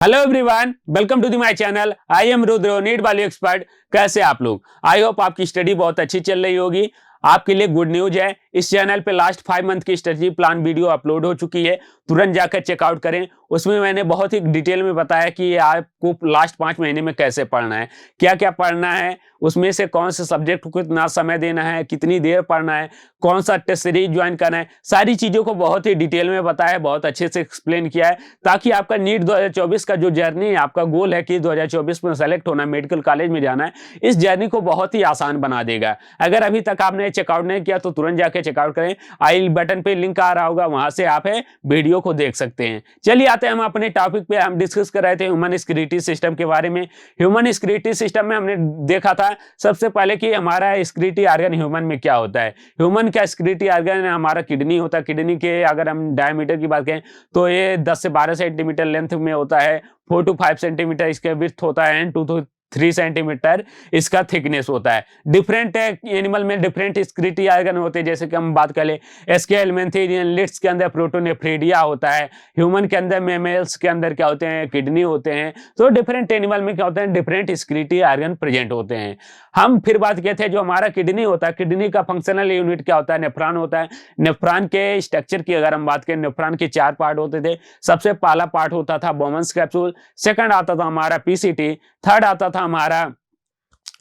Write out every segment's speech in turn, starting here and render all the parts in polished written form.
Hello everyone, welcome to the my channel. I am Rudra, NEET value expert. कैसे आप लोग? I hope आपकी study बहुत अच्छी चल रही होगी। आपके लिए गुड न्यूज है, इस चैनल पे लास्ट 5 मंथ की स्ट्रेटजी प्लान वीडियो अपलोड हो चुकी है। तुरंत जाकर चेकआउट करें। उसमें मैंने बहुत ही डिटेल में बताया कि आपको लास्ट 5 महीने में कैसे पढ़ना है, क्या क्या पढ़ना है, उसमें से कौन से सब्जेक्ट को कितना समय देना है, कितनी देर पढ़ना है, कौन सा टेस्ट सीरीज ज्वाइन करना है। सारी चीजों को बहुत ही डिटेल में बताया है, बहुत अच्छे से एक्सप्लेन किया है, ताकि आपका नीट 2024 का जो जर्नी है, आपका गोल है कि 2024 में सेलेक्ट होना, मेडिकल कॉलेज में जाना है, इस जर्नी को बहुत ही आसान बना देगा। अगर अभी तक आपने चेकआउट नहीं किया तो तुरंत जाके चेकआउट करें। आई बटन पे लिंक आ रहा होगा, वहां से आप वीडियो को देख सकते हैं। चलिए आते हैं हम अपने टॉपिक पे। हम डिस्कस कर रहे थे ह्यूमन सिक्योरिटी सिस्टम के बारे में। ह्यूमन सिक्योरिटी सिस्टम में हमने देखा था सबसे पहले कि हमारा सिक्योरिटी ऑर्गन ह्यूमन में क्या होता है। ह्यूमन का सिक्योरिटी ऑर्गन हमारा किडनी होता है। किडनी के अगर हम डायमीटर की बात करें तो ये 10 से 12 सेंटीमीटर लेंथ में होता है। 4 to 5 सेंटीमीटर इसका विड्थ होता है एंड 2 to 3 सेंटीमीटर इसका थिकनेस होता है। डिफरेंट एनिमल में डिफरेंट सिक्योरिटी ऑर्गन होते हैं। जैसे कि हम बात करें एस्केल मेंथेरियन लिट्स के अंदर प्रोटोनेफ्रेडिया होता है। ह्यूमन के अंदर मेमल्स के अंदर क्या होते हैं, किडनी होते हैं। तो डिफरेंट एनिमल में क्या होते हैं, डिफरेंट सिक्योरिटी ऑर्गन प्रेजेंट होते हैं। हम फिर बात किए थे जो हमारा किडनी होता है, किडनी का फंक्शनल यूनिट क्या होता है, नेफ्रॉन होता है। नेफ्रॉन के स्ट्रक्चर की अगर हम बात करें, नेफ्रॉन के 4 पार्ट होते थे। सबसे पहला पार्ट होता था बोमन्स कैप्सूल, सेकंड आता था हमारा पीसीटी, थर्ड आता था हमारा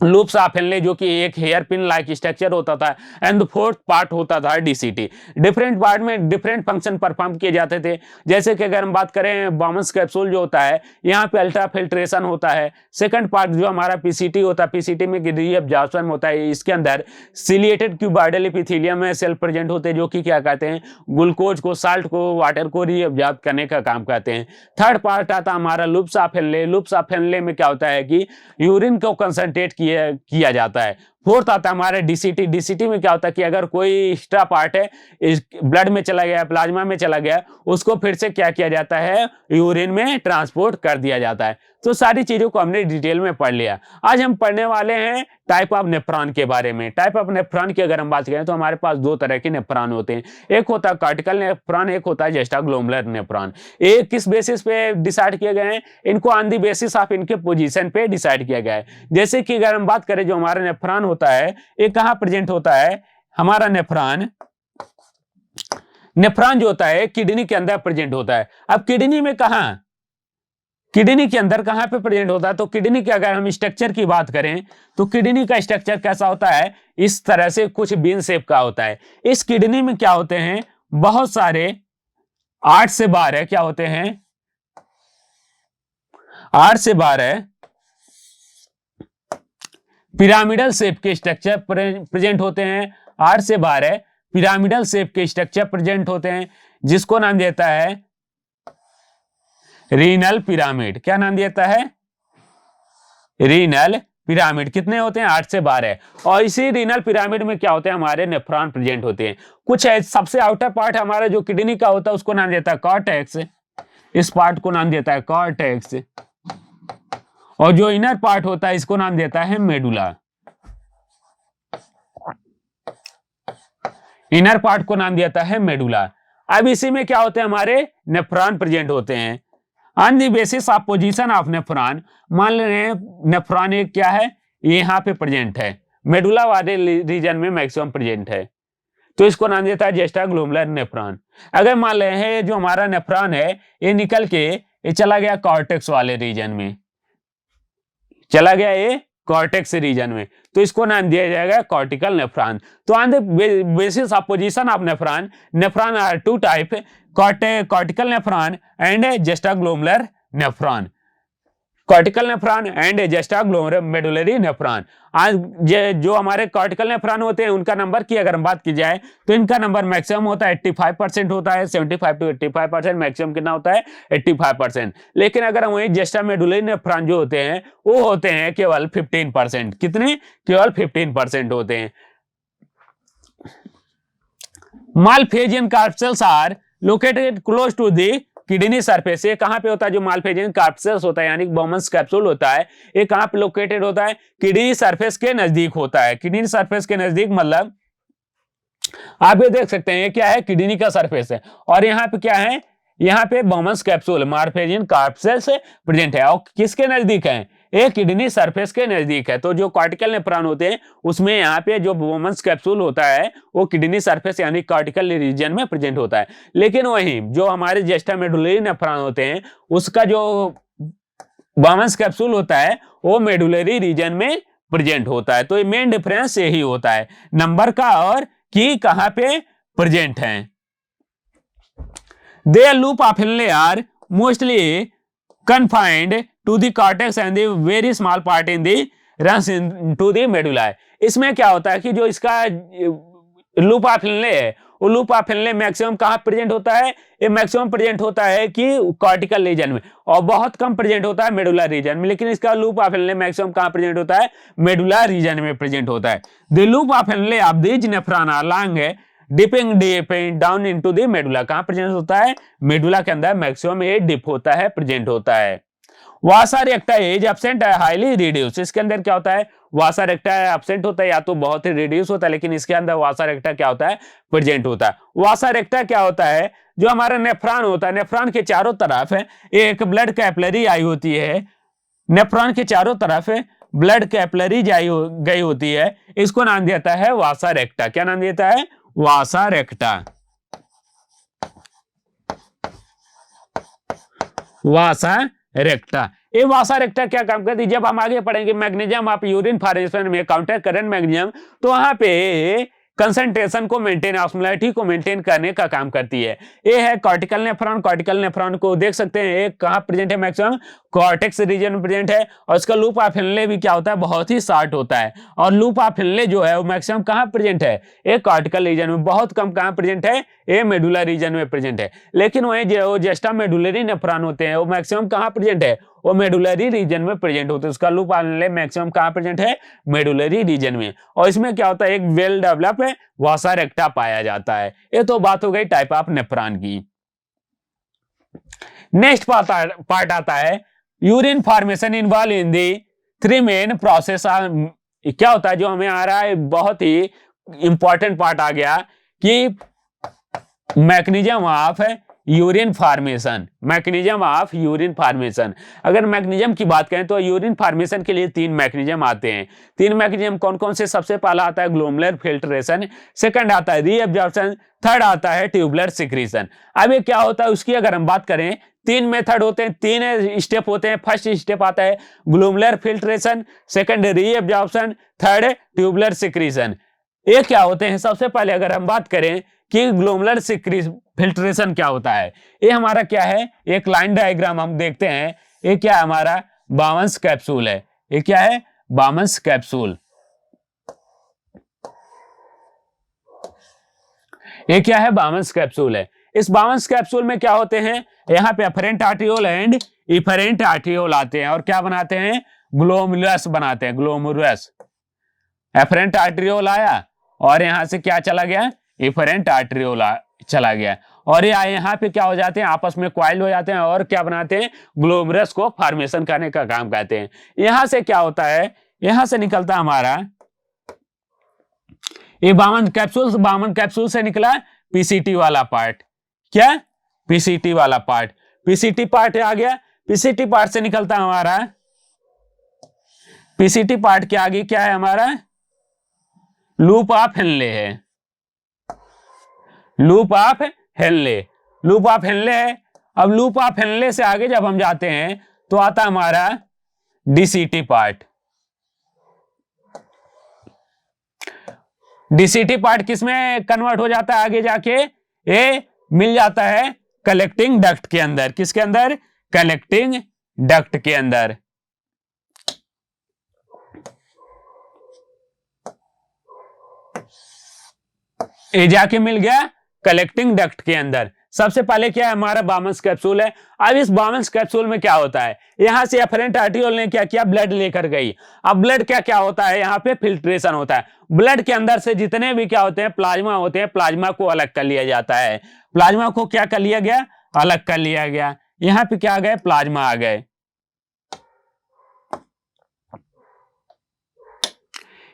लूप्स ऑफ हेनले जो कि एक हेयर पिन लाइक स्ट्रक्चर होता था, एंड फोर्थ पार्ट होता था डीसीटी। डिफरेंट पार्ट में डिफरेंट फंक्शन परफॉर्म किए जाते थे। जैसे कि अगर हम बात करें बोमन्स कैप्सूल जो होता है, यहाँ पे अल्ट्रा फिल्ट्रेशन होता है। सेकंड पार्ट जो हमारा पीसीटी होता है, पीसीटी में रीअब्जॉर्प्शन होता है। इसके अंदर सिलिएटेड क्यूबॉइडल एपिथेलियम में सेल प्रेजेंट होते हैं जो कि क्या कहते हैं, ग्लूकोज को, साल्ट को, वाटर को रीअब्जॉर्ब करने का काम करते हैं। थर्ड पार्ट आता हमारा loops of Henle. Loops of Henle में क्या होता है कि यूरिन को कंसंट्रेट किया जाता है। फोर्थ आता है हमारा डीसीटी। डीसीटी में क्या होता है कि अगर कोई एक्स्ट्रा पार्ट है ब्लड में चला गया, प्लाज्मा में चला गया, उसको फिर से क्या किया जाता है, यूरिन में ट्रांसपोर्ट कर दिया जाता है। तो सारी चीजों को हमने डिटेल में पढ़ लिया। आज हम पढ़ने वाले हैं टाइप ऑफ नेफ्रॉन के बारे में। टाइप ऑफ नेफ्रॉन की अगर हम बात करें तो हमारे पास 2 तरह के नेफ्रॉन होते हैं। एक होता है कार्टिकल नेफ्रॉन, एक होता है जस्टाग्लोमेरुलर नेफ्रॉन। ये किस बेसिस पे डिसाइड किए गए हैं, इनको ऑन द बेसिस ऑफ इनके पोजीशन पे डिसाइड किया गया है। जैसे कि अगर हम बात करें जो हमारा नेफ्रॉन होता है, ये कहां प्रेजेंट होता है, हमारा नेफ्रॉन नेफ्रॉन जो होता है किडनी के अंदर प्रेजेंट होता है। अब किडनी में कहां, किडनी के अंदर कहां पे प्रेजेंट होता है, तो किडनी के अगर हम स्ट्रक्चर की बात करें तो किडनी का स्ट्रक्चर कैसा होता है, इस तरह से कुछ बीन शेप का होता है। इस किडनी में क्या होते हैं, बहुत सारे 8 से 12 क्या होते हैं, 8 से 12 पिरामिडल शेप के स्ट्रक्चर प्रेजेंट होते हैं। 8 से 12 पिरामिडल शेप के स्ट्रक्चर प्रेजेंट होते हैं, जिसको नाम देता है रीनल पिरामिड। क्या नाम देता है, रीनल पिरामिड। कितने होते हैं, 8 से 12। और इसी रीनल पिरामिड में क्या होते हैं, हमारे नेफ्रॉन प्रेजेंट होते हैं। कुछ है, सबसे आउटर पार्ट हमारा जो किडनी का होता है उसको नाम देता है कॉर्टेक्स। इस पार्ट को नाम देता है कॉर्टेक्स। और जो इनर पार्ट होता है इसको नाम देता है मेडुला। इनर पार्ट को नाम देता है मेडुला। अब इसी में क्या होते हैं, हमारे नेफ्रॉन प्रेजेंट होते हैं। On the basis of position of nephron, मान लें नेफ्रॉन एक क्या है, यहां पे प्रेजेंट है, मेडुला वाले रीजन में मैक्सिमम प्रेजेंट है, तो इसको नाम देता है जस्टाग्लोमेरुलर नेफ्रॉन। अगर मान लें जो हमारा नेफ्रॉन है ये निकल के ये चला गया कॉर्टेक्स वाले रीजन में, चला गया ये कॉर्टेक्स रीजन में, तो इसको नाम दिया जाएगा कॉर्टिकल नेफ्रॉन। तो on the basis of position of nephron, nephron are 2 type, cortical nephron and juxtaglomerular nephron. Cortical nephron and juxtaglomerular medullary nephron. आज जो हमारे कॉर्टिकल नेफ्रॉन होते हैं उनका नंबर की अगर हम बात की जाए तो इनका नंबर मैक्सिमम होता है 85% होता है, 75 to 85%। मैक्सिमम कितना होता है, 85%। लेकिन अगर हम वही जस्टा मेडुलरी नेफ्रॉन जो होते हैं वो होते हैं केवल 15%। कितने, केवल 15% होते हैं। Malpighian corpuscles are located close to the kidney surface. ये कहां पे होता है, जो मालफेजियन कार्पेल्स होता है यानी बोमन्स कैप्सूल होता है, ये कहां पे लोकेटेड होता है, किडनी सरफेस के नजदीक होता है। किडनी सरफेस के नजदीक मतलब आप ये देख सकते हैं ये क्या है, किडनी का सरफेस है, और यहाँ पे क्या है, यहाँ पे बोमन्स कैप्सूल मार्फेजिन कार्पसेल से प्रेजेंट है और किसके नजदीक है, एक किडनी सरफेस के नजदीक है। तो जो कॉर्टिकल नेफ्रॉन होते हैं उसमें यहाँ पे जो बोमन्स कैप्सूल होता है वो किडनी सरफेस यानी कॉर्टिकल रीजन में प्रेजेंट होता है। लेकिन वहीं जो हमारे जेस्टा मेडुलरी नेफ्रॉन होते हैं उसका जो बोमन्स कैप्सूल होता है वो मेडुलरी रीजन में प्रेजेंट होता है। तो ये मेन डिफरेंस यही होता है नंबर का और कि कहां पे प्रेजेंट है। Their loop of Henle are mostly confined to the cortex and the very small part in the runs into the medulla। इसमें क्या होता है कि जो इसका लूप ऑफ हेनले है वो लूप ऑफ हेनले मैक्सिमम कहां प्रेजेंट होता है, ये मैक्सिमम प्रेजेंट होता है कि कॉर्टिकल रीजन में और बहुत कम प्रेजेंट होता है मेडुला रीजन में। लेकिन इसका लूप ऑफ हेनले मैक्सिमम कहां प्रेजेंट होता है, मेडुला रीजन में प्रेजेंट होता है। The loop of Henle of these nephron are long है dipping down into the medulla. कहां प्रेजेंट होता है, मेडुला के अंदर मैक्सिमम ये डिप होता है, प्रेजेंट होता है। वासा रेक्टा इज एब्सेंट है हाईली रिड्यूस। इसके अंदर क्या होता है, वासा रेक्टा एब्सेंट होता है या तो बहुत ही रिड्यूस होता है, लेकिन इसके अंदर वासा रेक्टा क्या होता है, प्रेजेंट होता है। वासा रेक्टा क्या होता है, जो हमारा नेफ्रॉन होता है नेफ्रॉन के चारों तरफ एक ब्लड कैपिलरी आई होती है, नेफ्रॉन के चारों तरफ ब्लड कैपिलरी गई होती है, इसको नाम देता है वासा रेक्टा। क्या नाम देता है, वासा रेक्टा। वासा रेक्टा। ये वासा रेक्टा क्या काम करती है, जब हम आगे पढ़ेंगे मैग्नीशियम आप यूरिन फॉर्मेशन में काउंटर करंट मैग्नीशियम, तो वहां पे कंसंट्रेशन को मेंटेन, ऑस्मोलैरिटी को मेंटेन करने का काम करती है। ये है कॉर्टिकल नेफ्रॉन। कॉर्टिकल नेफ्रॉन को देख सकते हैं एक कहां प्रेजेंट है, मैक्सिमम कॉर्टेक्स रीजन में प्रेजेंट है और इसका लूप ऑफ हेनले भी क्या होता है, बहुत ही शॉर्ट होता है। और लूप ऑफ हेनले जो है वो मैक्सिमम कहां प्रेजेंट है, एक कॉर्टिकल रीजन में, बहुत कम कहां प्रेजेंट है, ये मेडुला रीजन में प्रेजेंट है। लेकिन वही जो जेस्टा मेडुलरी नेफ्रॉन होते हैं वो मैक्सिमम कहां प्रेजेंट है, वो मेडुलरी रीजन में प्रेजेंट होते हैं। उसका लूप ऑफ हेनले मैक्सिमम कहां प्रेजेंट है, मेडुलरी रीजन में। और इसमें क्या होता है, एक वेल डेवलप वासा रेक्टा पाया जाता है। ये तो बात हो गई टाइप ऑफ नेफ्रॉन की। नेक्स्ट पार्ट आता है urine formation involve in the three main process. क्या होता है जो हमें आ रहा है, बहुत ही इंपॉर्टेंट पार्ट आ गया कि mechanism of urine formation. Mechanism of urine formation, अगर मैकेनिज्म की बात करें तो यूरिन फॉर्मेशन के लिए तीन मैकेनिज्म आते हैं। तीन मैकेनिज्म कौन कौन से, सबसे पहला आता है ग्लोमेरुलर फिल्ट्रेशन, सेकंड आता है रीअब्जॉर्प्शन, थर्ड आता है ट्यूबुलर सिक्रीशन। अब ये क्या होता है उसकी अगर हम बात करें, तीन मेथड होते हैं, तीन स्टेप होते हैं। फर्स्ट स्टेप आता है glomerular filtration, second reabsorption, third tubular secretion. ये क्या होते हैं, सबसे पहले अगर हम बात करें कि ग्लोमेरुलर फिल्ट्रेशन क्या होता है, ये हमारा क्या है, एक लाइन डायग्राम हम देखते हैं। ये क्या है, हमारा बामन्स कैप्सूल है। ये क्या है, बामन्स कैप्सूल। ये क्या है, बामन्स कैप्सूल है। इस बामन्स कैप्सूल में क्या होते हैं, यहाँ पे afferent arteriole and efferent arteriole आते हैं और क्या बनाते हैं, ग्लोमेरुलस बनाते हैं, ग्लोमेरुलस। एफरेंट आर्टियोल आया और यहां से क्या चला गया, इफरेंट आर्टियोल चला गया और ये यहाँ पे क्या हो जाते हैं, आपस में क्वाइल हो जाते हैं और क्या बनाते हैं, ग्लोमेरुलस को फॉर्मेशन करने का काम करते हैं। यहां से क्या होता है, यहां से निकलता हमारा ये बामन कैप्सूल से निकला पीसीटी वाला पार्ट। क्या, पीसीटी वाला पार्ट, पीसीटी पार्ट आ गया। पीसीटी पार्ट से निकलता हमारा, पीसीटी पार्ट के आगे क्या है हमारा, लूप ऑफ हेनले है, loop of Henley, loop of Henley है। अब लूप ऑफ हेनले से आगे जब हम जाते हैं तो आता हमारा डीसीटी पार्ट। डीसीटी पार्ट किसमें कन्वर्ट हो जाता है आगे जाके, ये मिल जाता है कलेक्टिंग डक्ट के अंदर। किसके अंदर, कलेक्टिंग डक्ट के अंदर। ये जाके मिल गया कलेक्टिंग डक्ट के अंदर। सबसे पहले क्या है, हमारा बामन्स कैप्सूल है। अब इस बामन्स कैप्सूल में क्या होता है, यहां से एफरेंट आर्टियोल ने क्या किया, ब्लड लेकर गई। अब ब्लड क्या क्या होता है, यहाँ पे फिल्ट्रेशन होता है। ब्लड के अंदर से जितने भी क्या होते हैं, प्लाज्मा होते हैं, प्लाज्मा को अलग कर लिया जाता है। प्लाज्मा को क्या कर लिया गया, अलग कर लिया गया। यहाँ पे क्या आ गए, प्लाज्मा आ गए।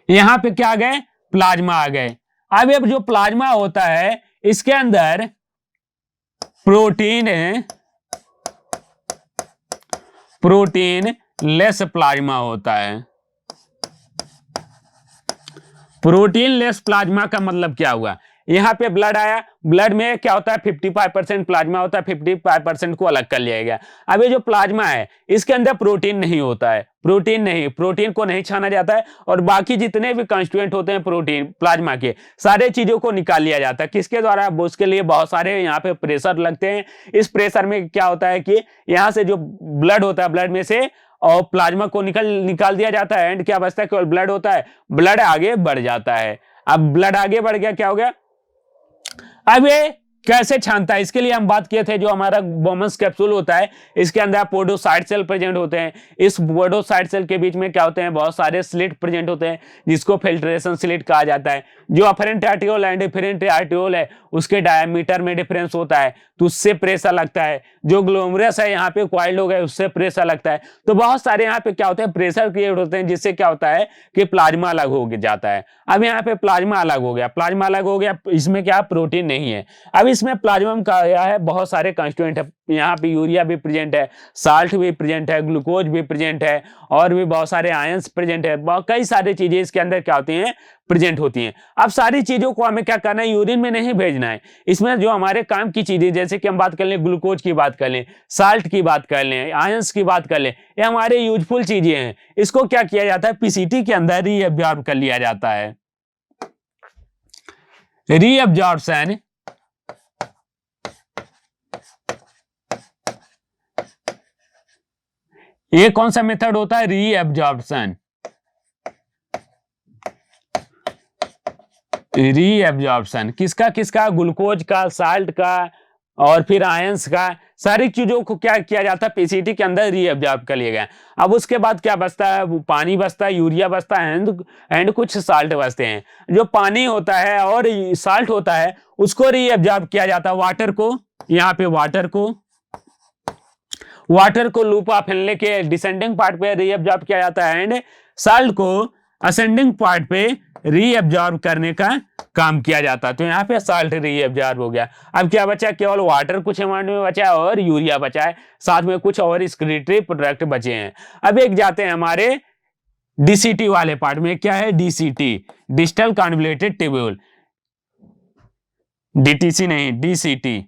यहाँ पे क्या आ गए, प्लाज्मा आ गए। अब ये जो प्लाज्मा होता है इसके अंदर प्रोटीन लेस प्लाज्मा होता है। प्रोटीन लेस प्लाज्मा का मतलब क्या हुआ, यहाँ पे ब्लड आया, ब्लड में क्या होता है 55% प्लाज्मा होता है, 55% को अलग कर लिया गया। अब ये जो प्लाज्मा है इसके अंदर प्रोटीन नहीं होता है, प्रोटीन को नहीं छाना जाता है, और बाकी जितने भी कंस्टिट्यूएंट होते हैं प्रोटीन प्लाज्मा के सारे चीजों को निकाल लिया जाता है। किसके द्वारा, उसके लिए बहुत सारे यहाँ पे प्रेशर लगते हैं। इस प्रेशर में क्या होता है कि यहाँ से जो ब्लड होता है, ब्लड में से और प्लाज्मा को निकाल दिया जाता है, एंड क्या बचता है, केवल ब्लड होता है, ब्लड आगे बढ़ जाता है। अब ब्लड आगे बढ़ गया, क्या हो गया, अब ये कैसे छानता है, इसके लिए हम बात किए थे, जो हमारा बोमन्स कैप्सूल होता है इसके अंदर पोडोसाइट सेल प्रेजेंट होते हैं। इस पोडोसाइट सेल के बीच में क्या होते हैं, बहुत सारे स्लिट प्रेजेंट होते हैं, जिसको फिल्ट्रेशन स्लिट कहा जाता है। जो afferent arteriole and different arteriole है उसके डायमीटर में डिफरेंस होता है, तो उससे प्रेशर लगता है। जो ग्लोमरस है यहाँ पे क्वाइल्ड हो गए, उससे प्रेशर लगता है। तो बहुत सारे यहाँ पे क्या होते हैं, प्रेशर क्रिएट होते हैं, जिससे क्या होता है कि प्लाज्मा अलग हो जाता है। अब यहाँ पे प्लाज्मा अलग हो गया, प्लाज्मा अलग हो गया, इसमें क्या प्रोटीन नहीं है। अब इसमें प्लाज्मा का है बहुत सारे कंस्टिट्यूएंट है, यहाँ पे यूरिया भी प्रेजेंट है, साल्ट भी प्रेजेंट है, ग्लूकोज भी प्रेजेंट है, और भी बहुत सारे आयंस प्रेजेंट है, कई सारी चीजें इसके अंदर क्या होती हैं, प्रेजेंट होती हैं। अब सारी चीजों को हमें क्या करना है, यूरिन में नहीं भेजना है। इसमें जो हमारे काम की चीजें, जैसे कि हम बात कर लें ग्लूकोज की बात कर लें, साल्ट की बात कर लें, आयंस की बात कर लें, ये हमारे यूजफुल चीजें हैं। इसको क्या किया जाता है, पीसीटी के अंदर रीअब्जॉर्ब कर लिया जाता है। रीअब्जॉर्प्शन ये कौन सा मेथड होता है, रीअब्जॉर्प्शन। रीअब्जॉर्प्शन किसका किसका, ग्लूकोज का, साल्ट का, और फिर आयंस का, सारी चीजों को क्या किया जाता है, पीसीटी के अंदर रीअब्जॉर्ब कर लिया गया। अब उसके बाद क्या बचता है, वो पानी बचता है, यूरिया बचता है, एंड कुछ साल्ट बचते हैं। जो पानी होता है और साल्ट होता है उसको रीअब्जॉर्ब किया जाता है, वाटर को, यहाँ पे वाटर को लूप ऑफ इनले के डिसेंडिंग पार्ट पे रीअब्जॉर्ब किया जाता है, एंड साल्ट को असेंडिंग पार्ट पे रीअब्जॉर्ब करने का काम किया जाता है। तो यहाँ पे साल्ट रीअब्जॉर्ब हो गया। अब क्या बचा, केवल वाटर कुछ अमाउंट में बचा है और यूरिया बचा है, साथ में कुछ और एक्सक्रीटरी प्रोडक्ट बचे हैं। अब एक जाते हैं हमारे डीसीटी वाले पार्ट में। क्या है DCT, digital convoluted tubule, DTC नहीं, DCT,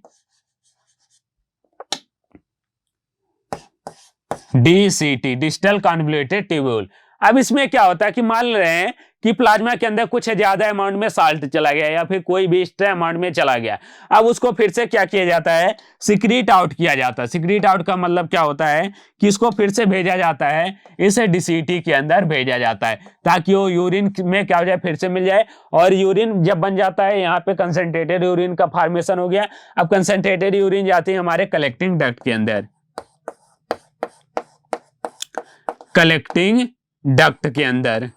DCT digital convoluted tubule. अब इसमें क्या होता है कि मान रहे हैं कि प्लाज्मा के अंदर कुछ ज्यादा अमाउंट में साल्ट चला गया या फिर कोई भी एक्स्ट्रा अमाउंट में चला गया। अब उसको फिर से क्या किया जाता है, सिक्रीट आउट किया जाता है। सिक्रीट आउट का मतलब क्या होता है कि इसको फिर से भेजा जाता है, इसे डीसीटी के अंदर भेजा जाता है, ताकि वो यूरिन में क्या हो जाए, फिर से मिल जाए। और यूरिन जब बन जाता है, यहाँ पे कंसंट्रेटेड यूरिन का फॉर्मेशन हो गया। अब कंसंट्रेटेड यूरिन जाती है हमारे कलेक्टिंग डक्ट के अंदर, कलेक्टिंग डक्ट के अंदर।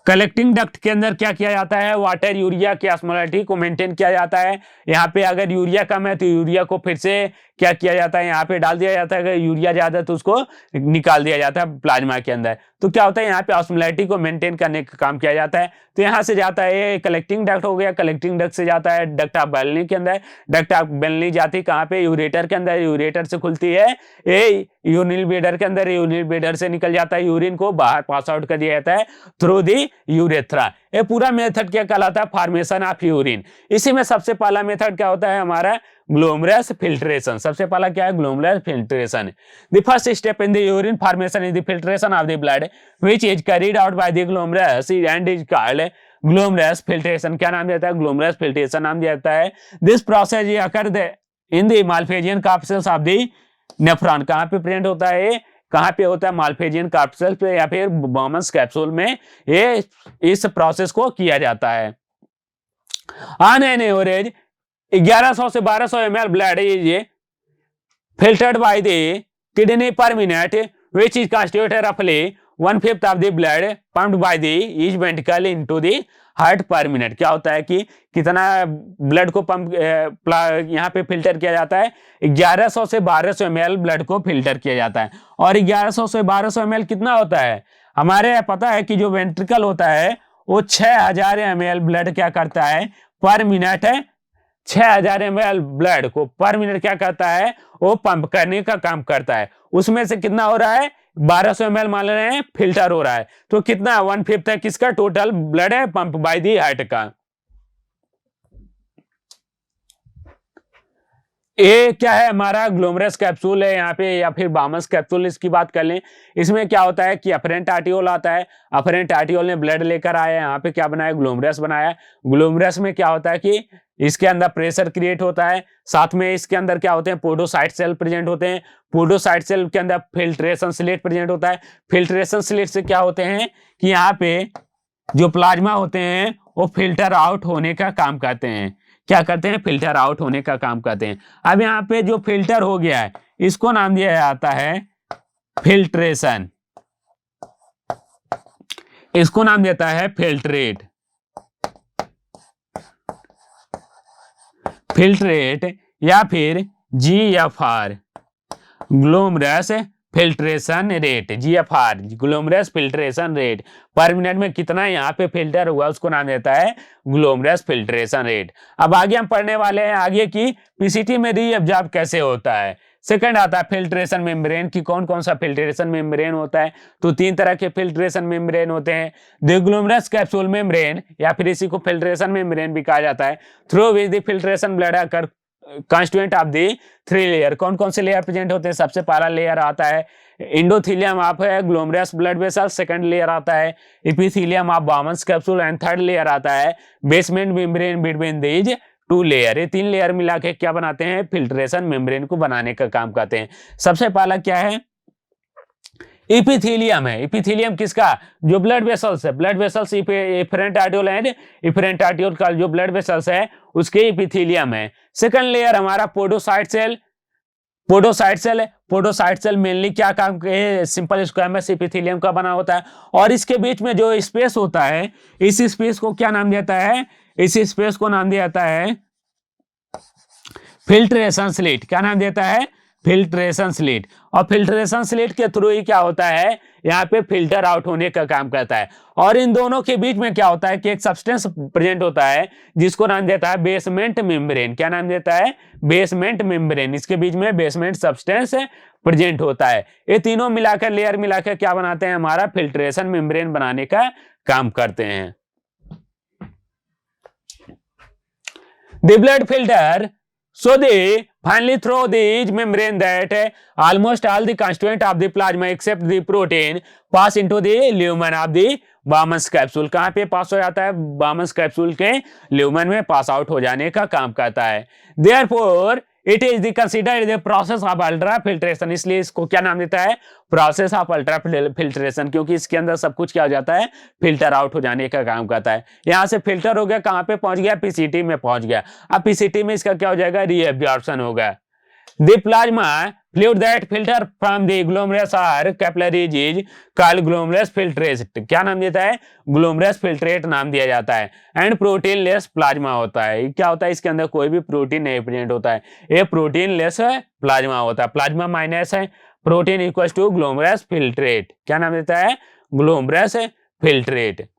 कलेक्टिंग डक्ट के अंदर क्या किया जाता है, वाटर यूरिया की ऑस्मोलैरिटी को मेंटेन किया जाता है। यहाँ पे अगर यूरिया कम है तो यूरिया को फिर से क्या किया जाता है, यहाँ पे डाल दिया जाता है। अगर यूरिया ज्यादा है तो उसको निकाल दिया जाता है प्लाज्मा के अंदर। तो क्या होता है, यहाँ पे ऑस्मोलैरिटी को मेंटेन करने का काम किया जाता है। तो यहाँ से जाता है, ये कलेक्टिंग डक्ट हो गया। कलेक्टिंग डक्ट से जाता है डक्ट ऑफ बेलनी के अंदर। डक्ट ऑफ बेलनी जाती है कहाँ पे, यूरेटर के अंदर। यूरेटर से खुलती है ये यूरिनल ब्लैडर के अंदर। यूरिनल ब्लैडर से निकल जाता है, यूरिन को बाहर पास आउट कर दिया जाता है थ्रू दी यूरेथ्रा। ये पूरा मेथड क्या कहलाता है, फॉर्मेशन ऑफ यूरिन। इसी में सबसे पहला मेथड क्या होता है हमारा, ग्लोमेरुलस फिल्ट्रेशन। सबसे पहला क्या है, glomerulus filtration. The first step in the urine formation is the filtration of the blood which is carried out by the glomerulus and is called glomerulus filtration. क्या नाम देता है, ग्लोमेरुलस फिल्ट्रेशन नाम दिया जाता है। This process is occur in the Malpighian corpuscles of the nephron. कहाँ पे प्रेजेंट होता है, कहाँ पे होता है, मालफेजियन कार्पसेल पे या फिर बोमन्स कैप्सूल में ये इस प्रोसेस को किया जाता है। ऑन एन एवरेज 1100 से 1200 ml blood is filtered by the kidney पर मिनट व्हिच इज कंस्टिट्यूटेड रफली 1/5 of the blood pumped by the each ventricle into the heart पर मिनट। क्या होता है कि कितना ब्लड को पंप यहाँ पे फिल्टर किया जाता है, 1100 से 1200 ml ब्लड को फिल्टर किया जाता है। और 1100 से 1200 ml कितना होता है, हमारे पता है कि जो वेंट्रिकल होता है वो 6000 ml ब्लड क्या करता है पर मिनट है 6000 ml ब्लड को पर मिनट क्या करता है, वो पंप करने का काम करता है। उसमें से कितना हो रहा है, 1200 ml मान रहे हैं फिल्टर हो रहा है, तो कितना 1/5 है किसका टोटल ब्लड है पंप बाय दी हार्ट का। ये क्या है, हमारा ग्लोमरस कैप्सूल है यहाँ पे, या फिर बामस कैप्सूल इसकी बात कर लें। इसमें क्या होता है कि अफरेंट आर्टियोल आता है, अफरेंट आर्टियोल ने ब्लड लेकर आया, यहाँ पे क्या बनाया, ग्लोमरस बनाया। ग्लोमरस में क्या होता है कि इसके अंदर प्रेशर क्रिएट होता है, साथ में इसके अंदर क्या होते हैं, पोडोसाइट सेल प्रेजेंट होते हैं। पोडोसाइट सेल के अंदर फिल्ट्रेशन स्लेट प्रेजेंट होता है। फिल्ट्रेशन स्लेट से क्या होते हैं कि यहाँ पे जो प्लाज्मा होते हैं वो फिल्टर आउट होने का काम करते हैं। क्या करते हैं, फिल्टर आउट होने का काम करते हैं। अब यहाँ पे जो फिल्टर हो गया है इसको नाम दिया जाता है फिल्ट्रेशन, इसको नाम देता है फिल्ट्रेट, फिल्ट्रेट या फिर GFR, glomerular filtration rate. GFR glomerular filtration rate, per minute में कितना यहाँ पे फिल्टर हुआ उसको नाम देता है ग्लोमरस फिल्ट्रेशन रेट। अब आगे हम पढ़ने वाले हैं आगे की पीसीटी में रीअब्जॉर्ब कैसे होता है। सेकंड आता है फिल्ट्रेशन मेम्ब्रेन की, कौन कौन सा फिल्ट्रेशन मेम्ब्रेन होता है, तो 3 तरह के फिल्ट्रेशन मेम्ब्रेन होते हैं। द ग्लोमरस कैप्सूल मेम्ब्रेन, या फिर इसी को फिल्ट्रेशन मेम्ब्रेन भी कहा जाता है, through which the filtration blood occur constituent of the 3 layer. कौन कौन से लेयर प्रेजेंट होते हैं, सबसे पहला लेयर आता है endothelium of glomerular blood vessel, second layer आता है epithelium of Bowman's capsule, and third layer आता है basement membrane between these 2 layer. ये 3 लेयर मिला के क्या बनाते हैं, फिल्ट्रेशन मेम्ब्रेन को बनाने का काम करते हैं। सबसे पहला क्या है, इपिथेलियम है। इपिथेलियम किसका, जो ब्लड वेसल्स है, ब्लड वेसल्स एफरेंट आर्टियोल है, एफरेंट आर्टियोल का जो ब्लड वेसल्स है उसके इपिथेलियम है। सेकंड लेयर हमारा पोडोसाइट सेल, पोडोसाइट सेल है। पोडोसाइट सेल मेनली क्या काम के, सिंपल स्क्वैमस एपिथेलियम का बना होता है, और इसके बीच में जो स्पेस होता है इस स्पेस को क्या नाम दिया जाता है, इस स्पेस को नाम दिया जाता है फिल्ट्रेशन स्लिट। क्या नाम देता है, फिल्ट्रेशन स्लिट। और फिल्ट्रेशन स्लिट के थ्रू ही क्या होता है, यहाँ पे फिल्टर आउट होने का काम करता है। और इन दोनों के बीच में क्या होता है कि एक सब्सटेंस प्रेजेंट होता है जिसको नाम देता है बेसमेंट मेम्ब्रेन। क्या नाम देता है, बेसमेंट मेम्ब्रेन। इसके बीच में बेसमेंट सब्सटेंस प्रेजेंट होता है। ये तीनों मिलाकर, लेयर मिलाकर क्या बनाते हैं, हमारा फिल्ट्रेशन मेम्ब्रेन बनाने का काम करते हैं। The blood filter, so they finally through the membrane that almost all the constituent of the plasma except the protein pass into the lumen of the Bowman's capsule. कहाँ पे पास हो जाता है, बामस कैप्सूल के ल्यूमन में पास आउट हो जाने का काम करता है। Therefore it is the considered the process of ultra filtration, इसलिए इसको क्या नाम देता है, प्रोसेस ऑफ अल्ट्रा फिल्ट्रेशन, क्योंकि इसके अंदर सब कुछ क्या हो जाता है, फिल्टर आउट हो जाने का काम करता है। यहाँ से फिल्टर हो गया, कहाँ पे पहुंच गया, पीसीटी में पहुंच गया। अब पीसीटी में इसका क्या हो जाएगा, रीएब्जॉर्प्शन होगा। The plasma fluid that filter from the glomerular और capillaries is called glomerular filtrate. क्या नाम देता है, ग्लोमरस फिल्ट्रेट नाम दिया जाता है। एंड प्रोटीन लेस प्लाज्मा होता है। क्या होता है, इसके अंदर कोई भी प्रोटीन नहीं प्रेजेंट होता है, ये प्रोटीन लेस प्लाज्मा होता है। प्लाज्मा माइनस है, प्रोटीन इक्वल्स टू ग्लोमरस फिल्ट्रेट। क्या नाम देता है, ग्लोमरस फिल्ट्रेट।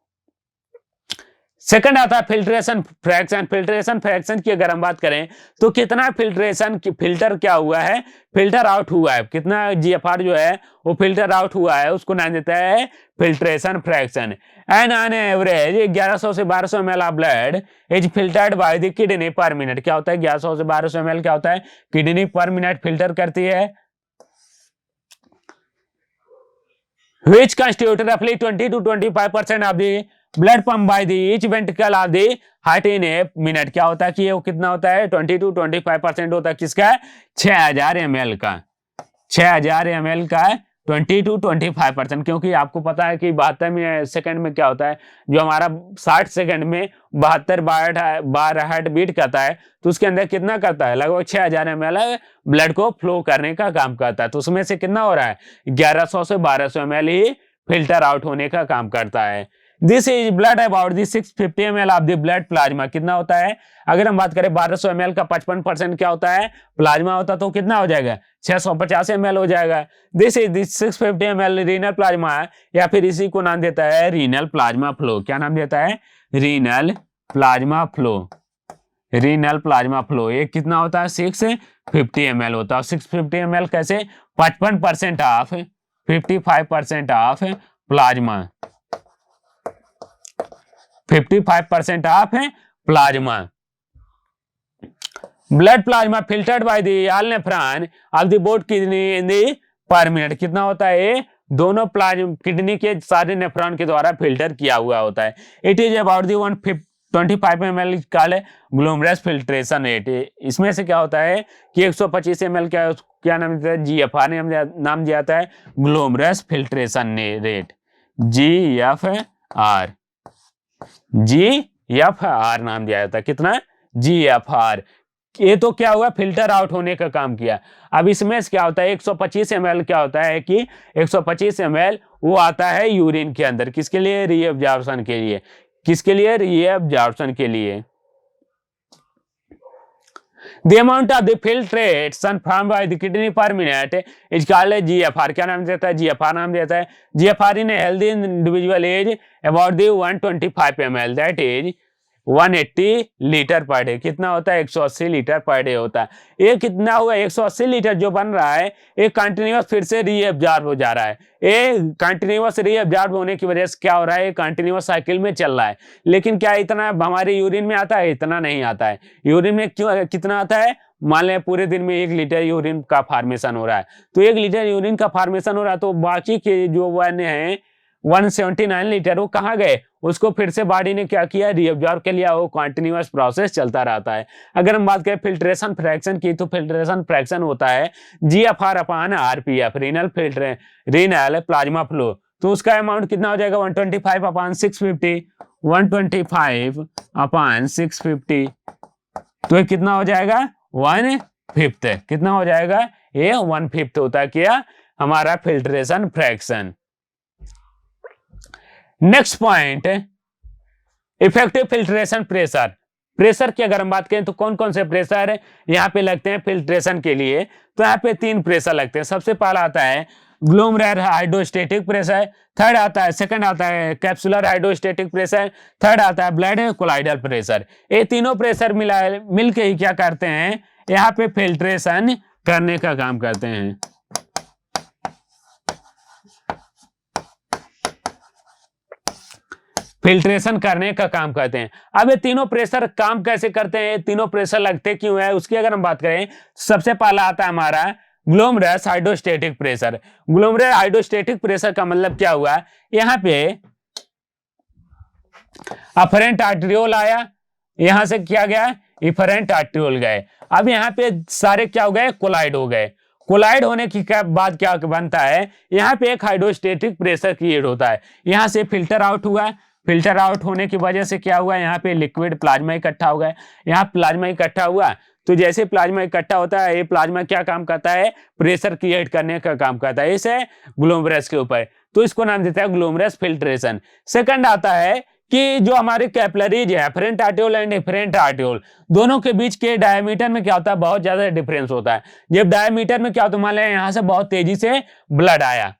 सेकंड आता है फिल्ट्रेशन फ्रैक्शन। फिल्ट्रेशन फ्रैक्शन की अगर हम बात करें तो कितना फिल्ट्रेशन फिल्टर क्या हुआ है, फिल्टर आउट हुआ है, कितना GFR जो है वो फिल्टर आउट हुआ है, उसको नाम देता है filtration fraction. And on average 1100 से 1200 ml of blood is filtered by the kidney पर मिनट। क्या होता है, 1100 से 1200 ml क्या होता है, किडनी पर मिनट फिल्टर करती है, which constitute roughly 20 to 25% of the blood pump by the each ventricle of the heart in a minute। क्या होता है कि ये कितना होता है, 20 to 25% होता है किसका, 6000 ml का, 6000 ml का 20 to 25%। क्योंकि आपको पता है कि 72 सेकंड में क्या होता है, जो हमारा 60 सेकंड में 72 बार हार्ट बीट करता है, तो उसके अंदर कितना करता है, लगभग 6000 ml ब्लड को फ्लो करने का काम करता है। तो उसमें से कितना हो रहा है, 1100 से 1200 ml ही फिल्टर आउट होने का काम करता है। This is blood about the 650 ml of the blood plasma. कितना होता है, अगर हम बात करें 1200 ml का 55% क्या होता है, प्लाज्मा होता, तो कितना हो जाएगा, 650 ml हो जाएगा। This is the 650 ml renal plasma, या फिर इसी को नाम देता है रीनल प्लाज्मा फ्लो। क्या नाम देता है, renal plasma flow, renal plasma flow, ये कितना होता है 650 ml होता है। 650 ml कैसे, 55% of 55% of plasma, 55% of plasma. Blood plasma filtered by the all nephron of the both kidney in the पर मिनट, कितना होता है ये, दोनों प्लाज्मा किडनी के सारे नेफ्रॉन के द्वारा फिल्टर किया हुआ होता है। It is about the 125 ml called glomerular filtration rate. इसमें से क्या होता है कि 125 ml क्या नाम देता है, जीएफआर नाम दिया जाता है ग्लोमरस फिल्ट्रेशन रेट, जीएफआर, जीएफआर नाम दिया जाता है, कितना, जीएफआर। ये तो क्या हुआ, फिल्टर आउट होने का काम किया। अब इसमें क्या होता है 125 ml क्या होता है कि 125 ml वो आता है यूरिन के अंदर, किसके लिए, रीअब्जॉर्प्शन के लिए, किसके लिए, रीअब्जॉर्प्शन के लिए। The amount of the filtration formed by the kidney per minute is called GFR, क्या नाम देता है, GFR नाम देता है। GFR in a healthy individual is about the 125 ml, that is 180 litre per day, कितना होता है 180 लीटर पर डे होता है। ये कितना हुआ, 180 लीटर जो बन रहा है ये कंटिन्यूअस फिर से रीअब्जॉर्ब हो जा रहा है। ये कंटिन्यूअस रीअब्जॉर्ब होने की वजह से क्या हो रहा है, कंटिन्यूअस साइकिल में चल रहा है। लेकिन क्या इतना हमारे यूरिन में आता है, इतना नहीं आता है। यूरिन में क्यों कितना आता है, मान लें पूरे दिन में 1 लीटर यूरिन का फॉर्मेशन हो रहा है, तो 1 लीटर यूरिन का फॉर्मेशन हो रहा है, तो बाकी के जो वन है 179 लीटर वो कहाँ गए, उसको फिर से बॉडी ने क्या किया, रीअब्जॉर्ब कर लिया। वो कंटिन्यूअस प्रोसेस चलता रहता है। अगर हम बात करें फिल्ट्रेशन फ्रैक्शन की, तो फिल्ट्रेशन फ्रैक्शन होता है GFR upon RPF, renal plasma flow. तो उसका अमाउंट कितना हो जाएगा 125 अपॉन 650, 125 अपॉन 650, तो ये कितना हो जाएगा 1/5, कितना हो जाएगा ये 1/5 होता है क्या हमारा filtration fraction. Next point, effective filtration pressure. Pressure की अगर हम बात करें तो कौन कौन से प्रेशर यहाँ पे लगते हैं फिल्ट्रेशन के लिए, तो यहाँ पे 3 प्रेशर लगते हैं। सबसे पहला आता है ग्लोमेरुलर हाइड्रोस्टेटिक प्रेशर, थर्ड आता है, सेकंड आता है कैप्सुलर हाइड्रोस्टेटिक प्रेशर, थर्ड आता है ब्लड कोलाइडल प्रेशर। ये तीनों प्रेशर मिलके ही क्या करते हैं, यहाँ पे फिल्ट्रेशन करने का काम करते हैं। फिल्ट्रेशन करने का काम करते हैं। अब ये तीनों प्रेशर काम कैसे करते हैं, तीनों प्रेशर लगते क्यों है, उसकी अगर हम बात करें, सबसे पहला आता है हमारा glomerular hydrostatic pressure. Glomerular hydrostatic pressure का मतलब क्या हुआ, यहाँ पे अफरेंट आर्टेरियोल आया, यहां से क्या गया, इफरेंट आर्टेरियोल गए। अब यहाँ पे सारे क्या हो गए, कोलाइड हो गए। कोलाइड होने की बाद क्या बनता है, यहाँ पे एक हाइड्रोस्टेटिक प्रेशर क्रिएट होता है। यहाँ से फिल्टर आउट हुआ, फिल्टर आउट होने की वजह से क्या हुआ, यहाँ पे लिक्विड प्लाज्मा इकट्ठा हो गया। यहाँ प्लाज्मा इकट्ठा हुआ, तो जैसे प्लाज्मा इकट्ठा होता है, ये प्लाज्मा क्या काम करता है, प्रेशर क्रिएट करने का काम करता है इसे ग्लोमेरुलस के ऊपर, तो इसको नाम देता है ग्लोमेरुलस फिल्ट्रेशन। सेकंड आता है कि जो हमारे कैपिलरीज है, afferent arteriole and efferent arteriole, दोनों के बीच के डायमीटर में क्या होता है, बहुत ज्यादा डिफरेंस होता है। जब डायमीटर में क्या होता है, मान लें यहां से बहुत तेजी से ब्लड आया,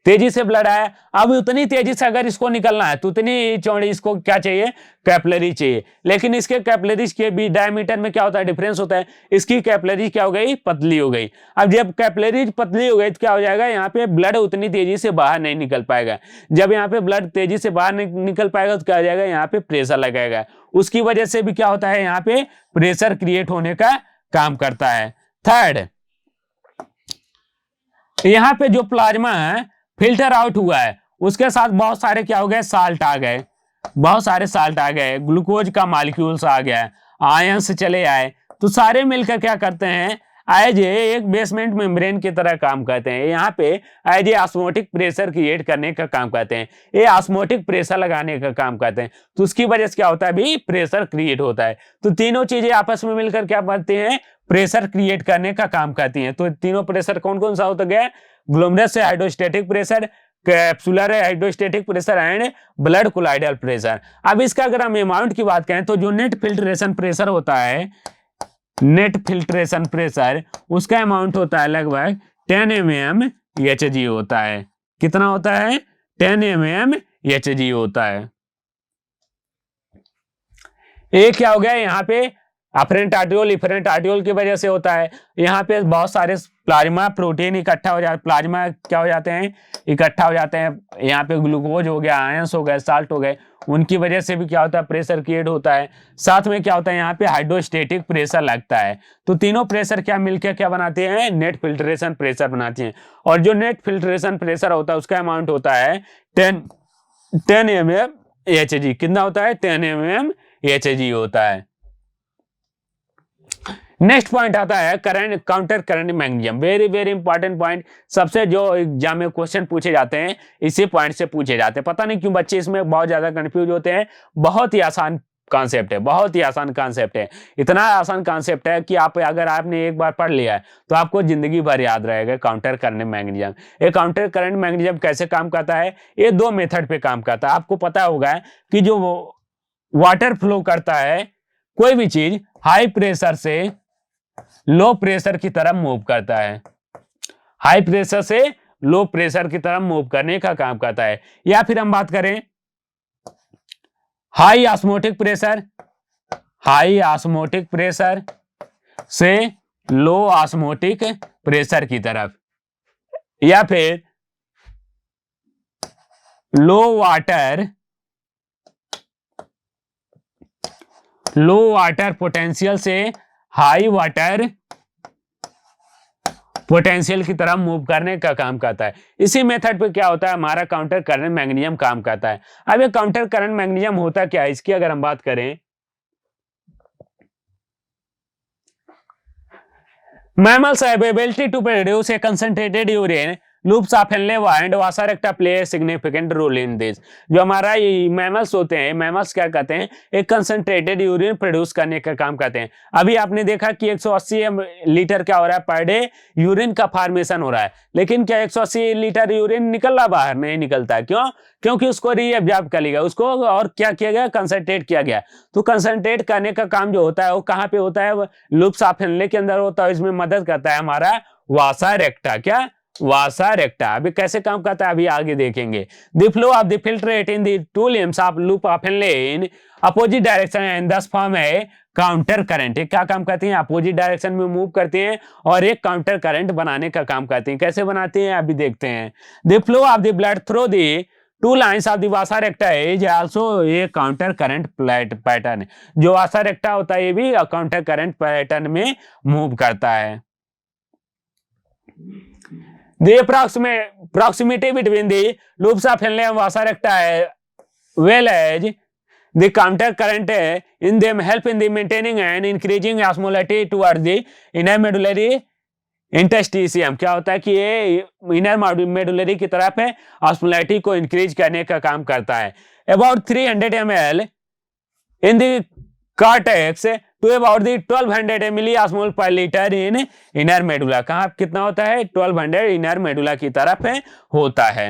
तेजी से ब्लड आया, अब उतनी तेजी से अगर इसको निकलना है तो उतनी चौड़ी इसको क्या चाहिए, कैपिलरी चाहिए। लेकिन इसके कैपिलरीज के भी डायमीटर में क्या होता है, डिफरेंस होता है। इसकी कैपिलरीज क्या हो गई, पतली हो गई। अब जब कैपिलरीज पतली हो गई तो क्या हो जाएगा, यहाँ पे ब्लड उतनी तेजी से बाहर नहीं निकल पाएगा। जब यहाँ पे ब्लड तेजी से बाहर निकल पाएगा तो क्या हो जाएगा, यहाँ पे प्रेशर लगाएगा। उसकी वजह से भी क्या होता है, यहाँ पे प्रेशर क्रिएट होने का काम करता है। थर्ड, यहाँ पे जो प्लाज्मा है फिल्टर आउट हुआ है, उसके साथ बहुत सारे क्या हो गए, साल्ट आ गए, बहुत सारे साल्ट आ गए, ग्लूकोज का मॉलिक्यूल्स आ गया, आयंस चले आए, तो सारे मिलकर क्या करते हैं, एज एक बेसमेंट मेम्ब्रेन की तरह काम करते हैं। यहाँ पे as a osmotic pressure create करने का काम करते हैं, ये ऑस्मोटिक प्रेशर लगाने का काम करते हैं। तो उसकी वजह से क्या होता है, भी प्रेशर क्रिएट होता है। तो तीनों चीजें आपस में मिलकर क्या करते हैं, प्रेशर क्रिएट करने का काम करती हैं। तो तीनों प्रेशर कौन कौन सा होता गया, glomerulus hydrostatic pressure, capsular hydrostatic pressure and blood colloidal pressure. अब इसका अगर हम अमाउंट की बात करें तो जो नेट फिल्ट्रेशन प्रेशर होता है, नेट फिल्ट्रेशन प्रेशर, उसका अमाउंट होता है लगभग 10 mmHg होता है। कितना होता है, 10 mmHg होता है। ये क्या हो गया, यहाँ पे अफरेंट आर्टियोल इफरेंट आर्टियोल की वजह से होता है। यहाँ पे बहुत सारे प्लाज्मा प्रोटीन इकट्ठा हो जाते, प्लाज्मा क्या हो जाते हैं, इकट्ठा हो जाते हैं। यहाँ पे ग्लूकोज हो गया, आयंस हो गए, साल्ट हो गए, उनकी वजह से भी क्या होता है, प्रेशर क्रिएट होता है। साथ में क्या होता है, यहाँ पे हाइड्रोस्टेटिक प्रेशर लगता है। तो तीनों प्रेशर क्या मिलकर क्या बनाते हैं, नेट फिल्ट्रेशन प्रेशर बनाते हैं। और जो नेट फिल्ट्रेशन प्रेशर होता है उसका अमाउंट होता है 10 mm Hg। कितना होता है, 10 mm Hg होता है। नेक्स्ट पॉइंट आता है current, counter current magnesium. Very very important point, सबसे जो एग्जाम में क्वेश्चन पूछे जाते हैं इसी पॉइंट से पूछे जाते हैं। पता नहीं क्यों बच्चे इसमें बहुत ज्यादा कंफ्यूज होते हैं। बहुत ही आसान कॉन्सेप्ट है, बहुत ही आसान कॉन्सेप्ट है। इतना आसान कॉन्सेप्ट है कि आप अगर आपने एक बार पढ़ लिया है तो आपको जिंदगी भर याद रहेगा। काउंटर करंट मैग्नीशियम, ये काउंटर करंट मैग्नीशियम कैसे काम करता है, ये दो मेथड पे काम करता है। आपको पता होगा कि जो वाटर फ्लो करता है, कोई भी चीज हाई प्रेशर से लो प्रेशर की तरफ मूव करता है, हाई प्रेशर से लो प्रेशर की तरफ मूव करने का काम करता है। या फिर हम बात करें high osmotic pressure, high osmotic pressure से लो ऑस्मोटिक प्रेशर की तरफ, या फिर लो वाटर पोटेंशियल से हाई वाटर पोटेंशियल की तरफ मूव करने का काम करता है। इसी मेथड पे क्या होता है, हमारा काउंटर करंट मैग्नीशियम काम करता है। अब ये काउंटर करंट मैग्नीशियम होता क्या है, इसकी अगर हम बात करें, mammals have ability to produce a concentrated urine, loops of Henle and vasa recta play a significant role in this। जो हमारा मैमल्स होते हैं, मैमल्स क्या करते हैं, एक कंसंट्रेटेड यूरिन प्रोड्यूस करने का काम करते हैं। अभी आपने देखा कि 180 लीटर क्या हो रहा है पर डे यूरिन का फॉर्मेशन हो रहा है, लेकिन क्या 180 लीटर यूरिन निकल रहा बाहर, नहीं निकलता है। क्यों, क्योंकि उसको रीअब्जॉर्ब कर लिया, उसको और क्या किया गया, कंसंट्रेट किया गया। तो कंसंट्रेट करने का काम जो होता है वो कहाँ पे होता है, लूप्स ऑफ हेनले के अंदर होता है। इसमें मदद करता है हमारा वासा रेक्टा, क्या वासा रेक्टा। अभी कैसे काम करता है अभी आगे देखेंगे। The flow of the filtrate in the two limbs of loop of Henley in opposite direction and दस फॉर्म है काउंटर करंट। क्या काम करती हैं, अपोजिट डायरेक्शन में मूव करती हैं और एक काउंटर करंट बनाने का काम करती हैं। कैसे बनाती हैं अभी देखते हैं। The flow of the blood through the two lines of the Vasa रेक्टा is also a counter current pattern. जो वासा रेक्टा होता है ये भी काउंटर करंट पैटर्न में मूव करता है। The proximity between the loops of Henle and vasa recta well as the counter current in them help in the maintaining and increasing osmolality towards the inner medullary interstitium. क्या होता है कि ये inner medullary की तरफ है osmolarity को increase करने का काम करता है। About 300 ml in the cortex to about the 1200 milliosmole per litre in inner medulla. कहां कितना होता है, 1200 इनर मेडुला की तरफ है होता है।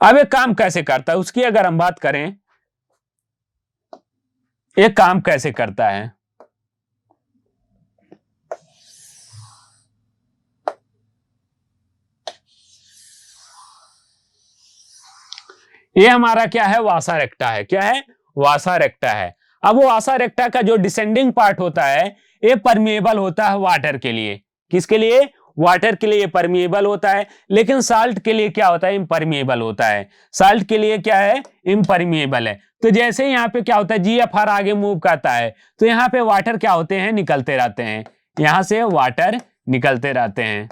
अब ये काम कैसे करता है उसकी अगर हम बात करें, ये काम कैसे करता है। ये हमारा क्या है, वासा रेक्टा है। क्या है, वासा रेक्टा है। अब वो वासा रेक्टा का जो डिसेंडिंग पार्ट होता है ये परमिएबल होता है वाटर के लिए। किसके लिए, वाटर के लिए परमिएबल होता है, लेकिन साल्ट के लिए क्या होता है, इम्परमिएबल होता है। साल्ट के लिए क्या है, इम्परमिएबल है। तो जैसे यहाँ पे क्या होता है, जीएफआर आगे मूव करता है तो यहाँ पे वाटर क्या होते हैं, निकलते रहते हैं, यहां से वाटर निकलते रहते हैं।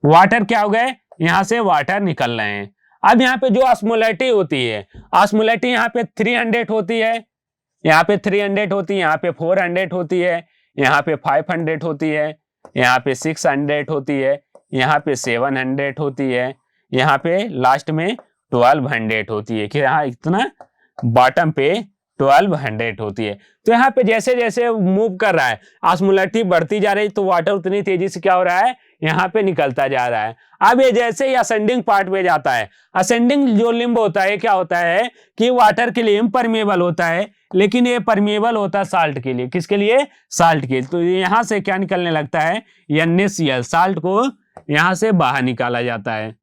वाटर क्या हो गए, यहां से वाटर निकल रहे हैं। अब यहाँ पे जो ऑस्मोलैरिटी होती है, ऑस्मोलैरिटी यहाँ पे 300 होती है, यहाँ पे 300 होती है, यहाँ पे 400 होती है, यहाँ पे 500 होती है, यहाँ पे 600 होती है, यहाँ पे 700 होती है, यहाँ पे लास्ट में 1200 होती है। कि यहाँ इतना बॉटम पे 1200 होती है। तो यहाँ पे जैसे जैसे मूव कर रहा है ऑस्मोलैरिटी बढ़ती जा रही है, तो वाटर उतनी तेजी से क्या हो रहा है, यहाँ पे निकलता जा रहा है। अब ये जैसे ही असेंडिंग पार्ट में जाता है, असेंडिंग जो लिम्ब होता है क्या होता है कि वाटर के लिए इम्परमिएबल होता है, लेकिन ये परमिएबल होता है साल्ट के लिए। किसके लिए, साल्ट के। तो यहाँ से क्या निकलने लगता है, NaCl, साल्ट को यहां से बाहर निकाला जाता है,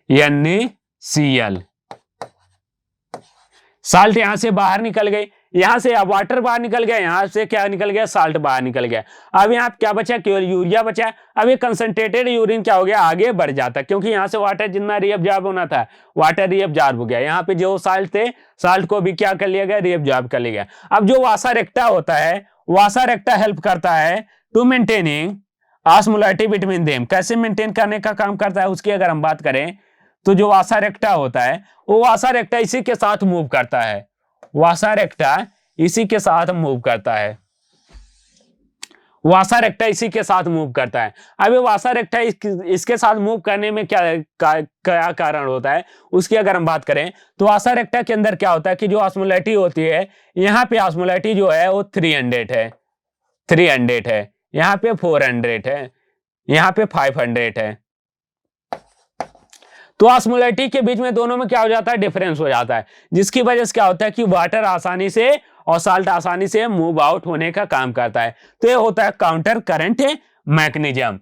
NaCl। साल्ट यहां से बाहर निकल गई, यहां से अब वाटर बाहर निकल गया, यहां से क्या निकल गया, साल्ट बाहर निकल गया। अब यहां क्या बचा, केवल यूरिया बचा। अब ये कंसंट्रेटेड यूरिन क्या हो गया, आगे बढ़ जाता, क्योंकि यहां से वाटर जितना रीअब्जॉर्ब होना था, वाटर रीअब्जॉर्ब हो गया। यहां पे जो साल्ट थे, साल्ट को भी क्या कर लिया गया, रीअब्जॉर्ब कर लिया गया। अब जो वासा रेक्टा होता है, वासा रेक्टा हेल्प करता है to maintaining osmolarity between them. कैसे मेंटेन करने का काम करता है उसकी अगर हम बात करें, तो जो वासा रेक्टा होता है, वो वासा रेक्टा इसी के साथ मूव करता है, वासा रेक्टा इसी के साथ मूव करता है, वासा रेक्टा इसी के साथ मूव करता है। अब ये वासा रेक्टा इसके साथ मूव करने में क्या कारण होता है उसकी अगर हम बात करें, तो वासा रेक्टा के अंदर क्या होता है कि जो ऑस्मोलैरिटी होती है, यहाँ पे ऑस्मोलैरिटी जो है वो 300 है, 300 है, यहाँ पे 400 है, यहाँ पे 500 है। तो ऑस्मोलैरिटी के बीच में दोनों में क्या हो जाता है, डिफरेंस हो जाता है, जिसकी वजह से क्या होता है कि वाटर आसानी से और साल्ट आसानी से मूव आउट होने का काम करता है। तो ये होता है काउंटर करंट मैकेनिज्म।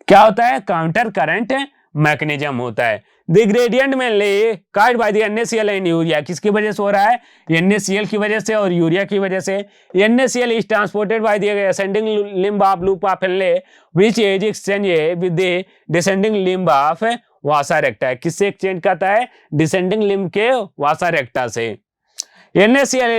क्या होता है, काउंटर करंट मैकेनिज्म होता है। The gradient mainly caused by the NaCl in urea, किसकी वजह से हो रहा है, NaCl की वजह से और यूरिया की वजह से। NaCl is transported by the ascending limb of loop of Henle which is exchange with the descending limb of वासा रेक्टा। किससे एक्सचेंज करता है, डिसेंडिंग लिम्ब के वासा रेक्टा से। NaCl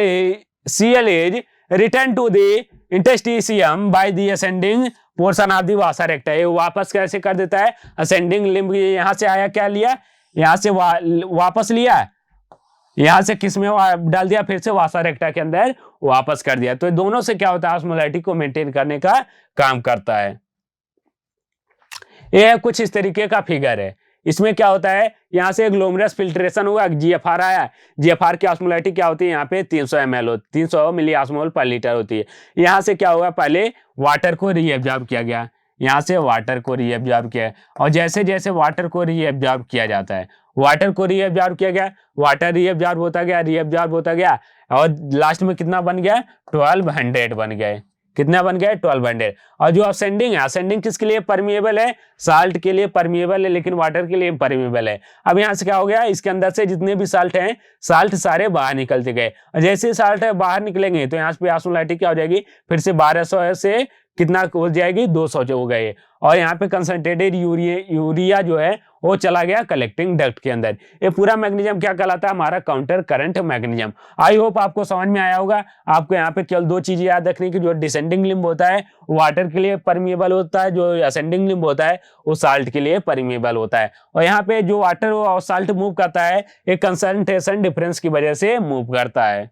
is returned to the interstitium by the ascending portion of the vasa recta। ये वापस कैसे कर देता है, असेंडिंग लिम्ब यहां से आया, क्या लिया, यहां से वापस लिया, यहां से किस में डाल दिया, फिर से वासा रेक्टा के अंदर वापस कर दिया। तो दोनों से क्या होता है, ऑस्मोलैरिटी को मेंटेन करने का काम करता है। यह कुछ इस तरीके का फिगर है। इसमें क्या होता है, यहां से ग्लोमेरुलस फिल्ट्रेशन हुआ, GFR आया, GFR की ऑस्मोलैरिटी क्या होती है, यहाँ पे 300 ml 300 मिली ऑस्मोल पर लीटर होती है। यहां से क्या हुआ, पहले वाटर को रीअब्जॉर्ब किया गया, यहां से वाटर को रीअब्जॉर्ब किया, और जैसे जैसे वाटर को रीअब्जॉर्ब किया जाता है, वाटर को रीअब्जॉर्ब किया गया, वाटर रीअब्जॉर्ब होता गया, रीअब्जॉर्ब होता गया, और लास्ट में कितना बन गया, 1200 बन गए। कितना बन गया, 1200। और जो असेंडिंग है, असेंडिंग किसके लिए परमिएबल है, साल्ट के लिए परमिएबल है, लेकिन वाटर के लिए परमिएबल है। अब यहां से क्या हो गया, इसके अंदर से जितने भी साल्ट हैं, साल्ट सारे बाहर निकलते गए। जैसे साल्ट बाहर निकलेंगे तो यहाँ पे ऑस्मोलैरिटी क्या हो जाएगी, फिर से 1200 से कितना हो जाएगी, 200 जो हो गए, और यहाँ पे कंसंट्रेटेड यूरिया जो है वो चला गया कलेक्टिंग डक्ट के अंदर। ये पूरा मैकेनिज्म क्या कहलाता है, हमारा counter current mechanism. I hope आपको समझ में आया होगा। आपको यहाँ पे केवल दो चीजें याद रखनी की, जो डिसेंडिंग लिम्ब होता है वाटर के लिए परमिएबल होता है, जो असेंडिंग लिम्ब होता है वो साल्ट के लिए परमिएबल होता है। और यहाँ पे जो वाटर और साल्ट मूव करता है, एक कंसंट्रेशन डिफरेंस की वजह से मूव करता है।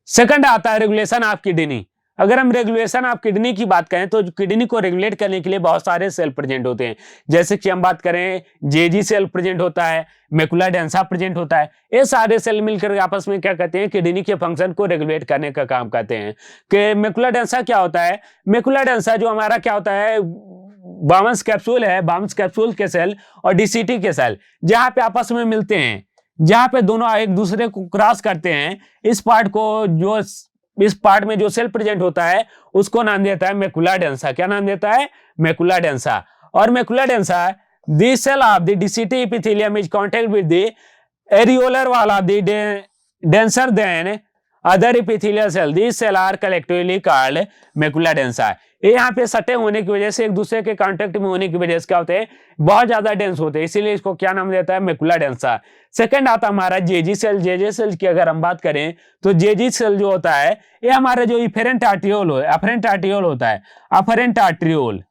सेकंड आता है रेगुलेशन ऑफ किडनी। अगर हम रेगुलेशन ऑफ किडनी की बात करें, तो किडनी को रेगुलेट करने के लिए बहुत सारे सेल प्रेजेंट होते हैं। जैसे कि हम बात करें, जेजी सेल प्रेजेंट होता है, मैकुला डेंसा प्रेजेंट होता है। ये सारे सेल मिलकर आपस में क्या कहते हैं, किडनी के फंक्शन को रेगुलेट करने का काम करते हैं। कि मैकुला डेंसा क्या होता है, मैकुला डेंसा जो हमारा क्या होता है, बामस कैप्सूल है, बामस कैप्सूल के सेल और डीसीटी के सेल जहां पे आपस में मिलते हैं, जहां पे दोनों एक दूसरे को क्रॉस करते हैं, इस पार्ट को, जो इस पार्ट में जो सेल प्रेजेंट होता है उसको नाम देता है मैकुला डेंसा। क्या नाम देता है, मैकुला डेंसा। और macula densa, this cell of the DCT epithelium is contact with the areolar wall of the denser than other epithelial cell, this cell are collectively called macula densa. ये यहाँ पे सटे होने की वजह से, एक दूसरे के कांटेक्ट में होने की वजह से क्या होते हैं, बहुत ज्यादा डेंस होते हैं, इसीलिए इसको क्या नाम देता है, मैकुला डेंसा। सेकंड आता हमारा जेजी सेल। जेजी सेल की अगर हम बात करें, तो जेजी सेल जो होता है, ये हमारा जो इफेरेंट आर्टियोल होता है, अफरेंट आर्टियोल,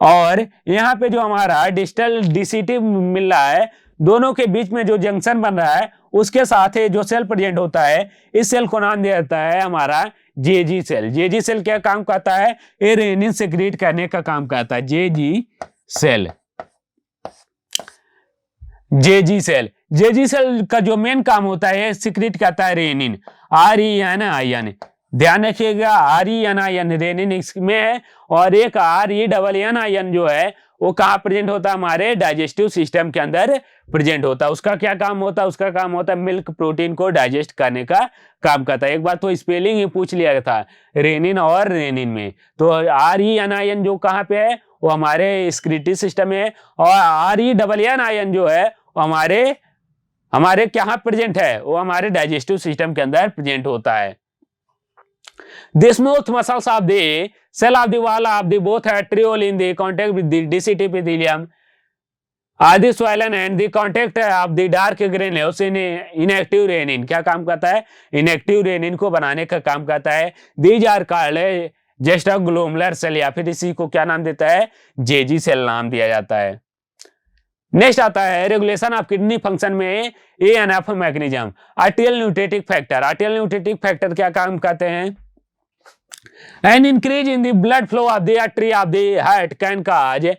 और यहाँ पे जो हमारा डिस्टल डीसीटी मिल रहा है, दोनों के बीच में जो जंक्शन बन रहा है, उसके साथ जो सेल प्रेजेंट होता है, इस सेल को नाम देता है हमारा जेजी सेल। जेजी सेल क्या काम करता है, ये रेनिन सेक्रेट करने का काम करता है। JG cell, JG cell, JG cell का जो मेन काम होता है, सिक्रेट करता है रेनिन, RENIN। ध्यान रखिएगा, RENIN रेनिन इसमें है, और एक RENNIN जो है वो कहाँ प्रेजेंट होता है, हमारे डाइजेस्टिव सिस्टम के अंदर प्रेजेंट होता है। उसका क्या काम होता है, उसका काम होता है मिल्क प्रोटीन को डाइजेस्ट करने का काम करता है। एक बार तो स्पेलिंग ही पूछ लिया था रेनिन और रेनिन में, तो RENIN जो कहाँ पे है वो हमारे स्क्रीटी सिस्टम में है, और RENNIN जो है वो हमारे क्या प्रेजेंट है, वो हमारे डाइजेस्टिव सिस्टम के अंदर प्रेजेंट होता है। The smooth muscles of the cell of the wall of the both arteriole in the contact with the DCT epithelium are the swollen and the contact of the dark granules in inactive renin क्या काम करता है, inactive renin को बनाने का काम करता है। These are called juxtaglomerular cell, या फिर इसी को क्या नाम देता है, जेजी सेल नाम दिया जाता है। नेक्स्ट आता है रेगुलेशन ऑफ किडनी फंक्शन में ANF mechanism. Atrial natriuretic factor, atrial natriuretic factor क्या काम करते हैं, An increase in the blood flow of the artery of the heart can cause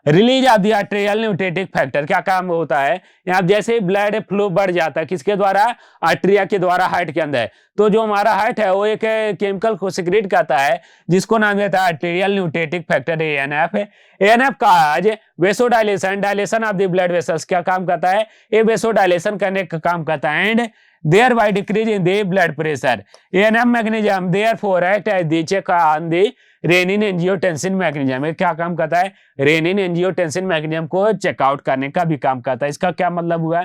release of the arterial natriuretic factor. क्या काम होता है, यहाँ जैसे ही ब्लड फ्लो बढ़ जाता है किसके द्वारा, आर्टेरिया के द्वारा हार्ट के अंदर, तो जो हमारा हार्ट है वो एक केमिकल को सिक्रेट करता है जिसको नाम देता है arterial natriuretic factor ANF। ANF का आज vasodilation, dilation of the blood vessels क्या काम करता है, ये वेसोडाइलेशन करने का काम करता है and thereby decrease in the blood pressure. ANF mechanism therefore act as the check on the rennin angiotensin mechanism. में क्या काम करता है, रेनिन एंजियोटेंसिन मैकेनिज्म को चेकआउट करने का भी काम करता है। इसका क्या मतलब हुआ,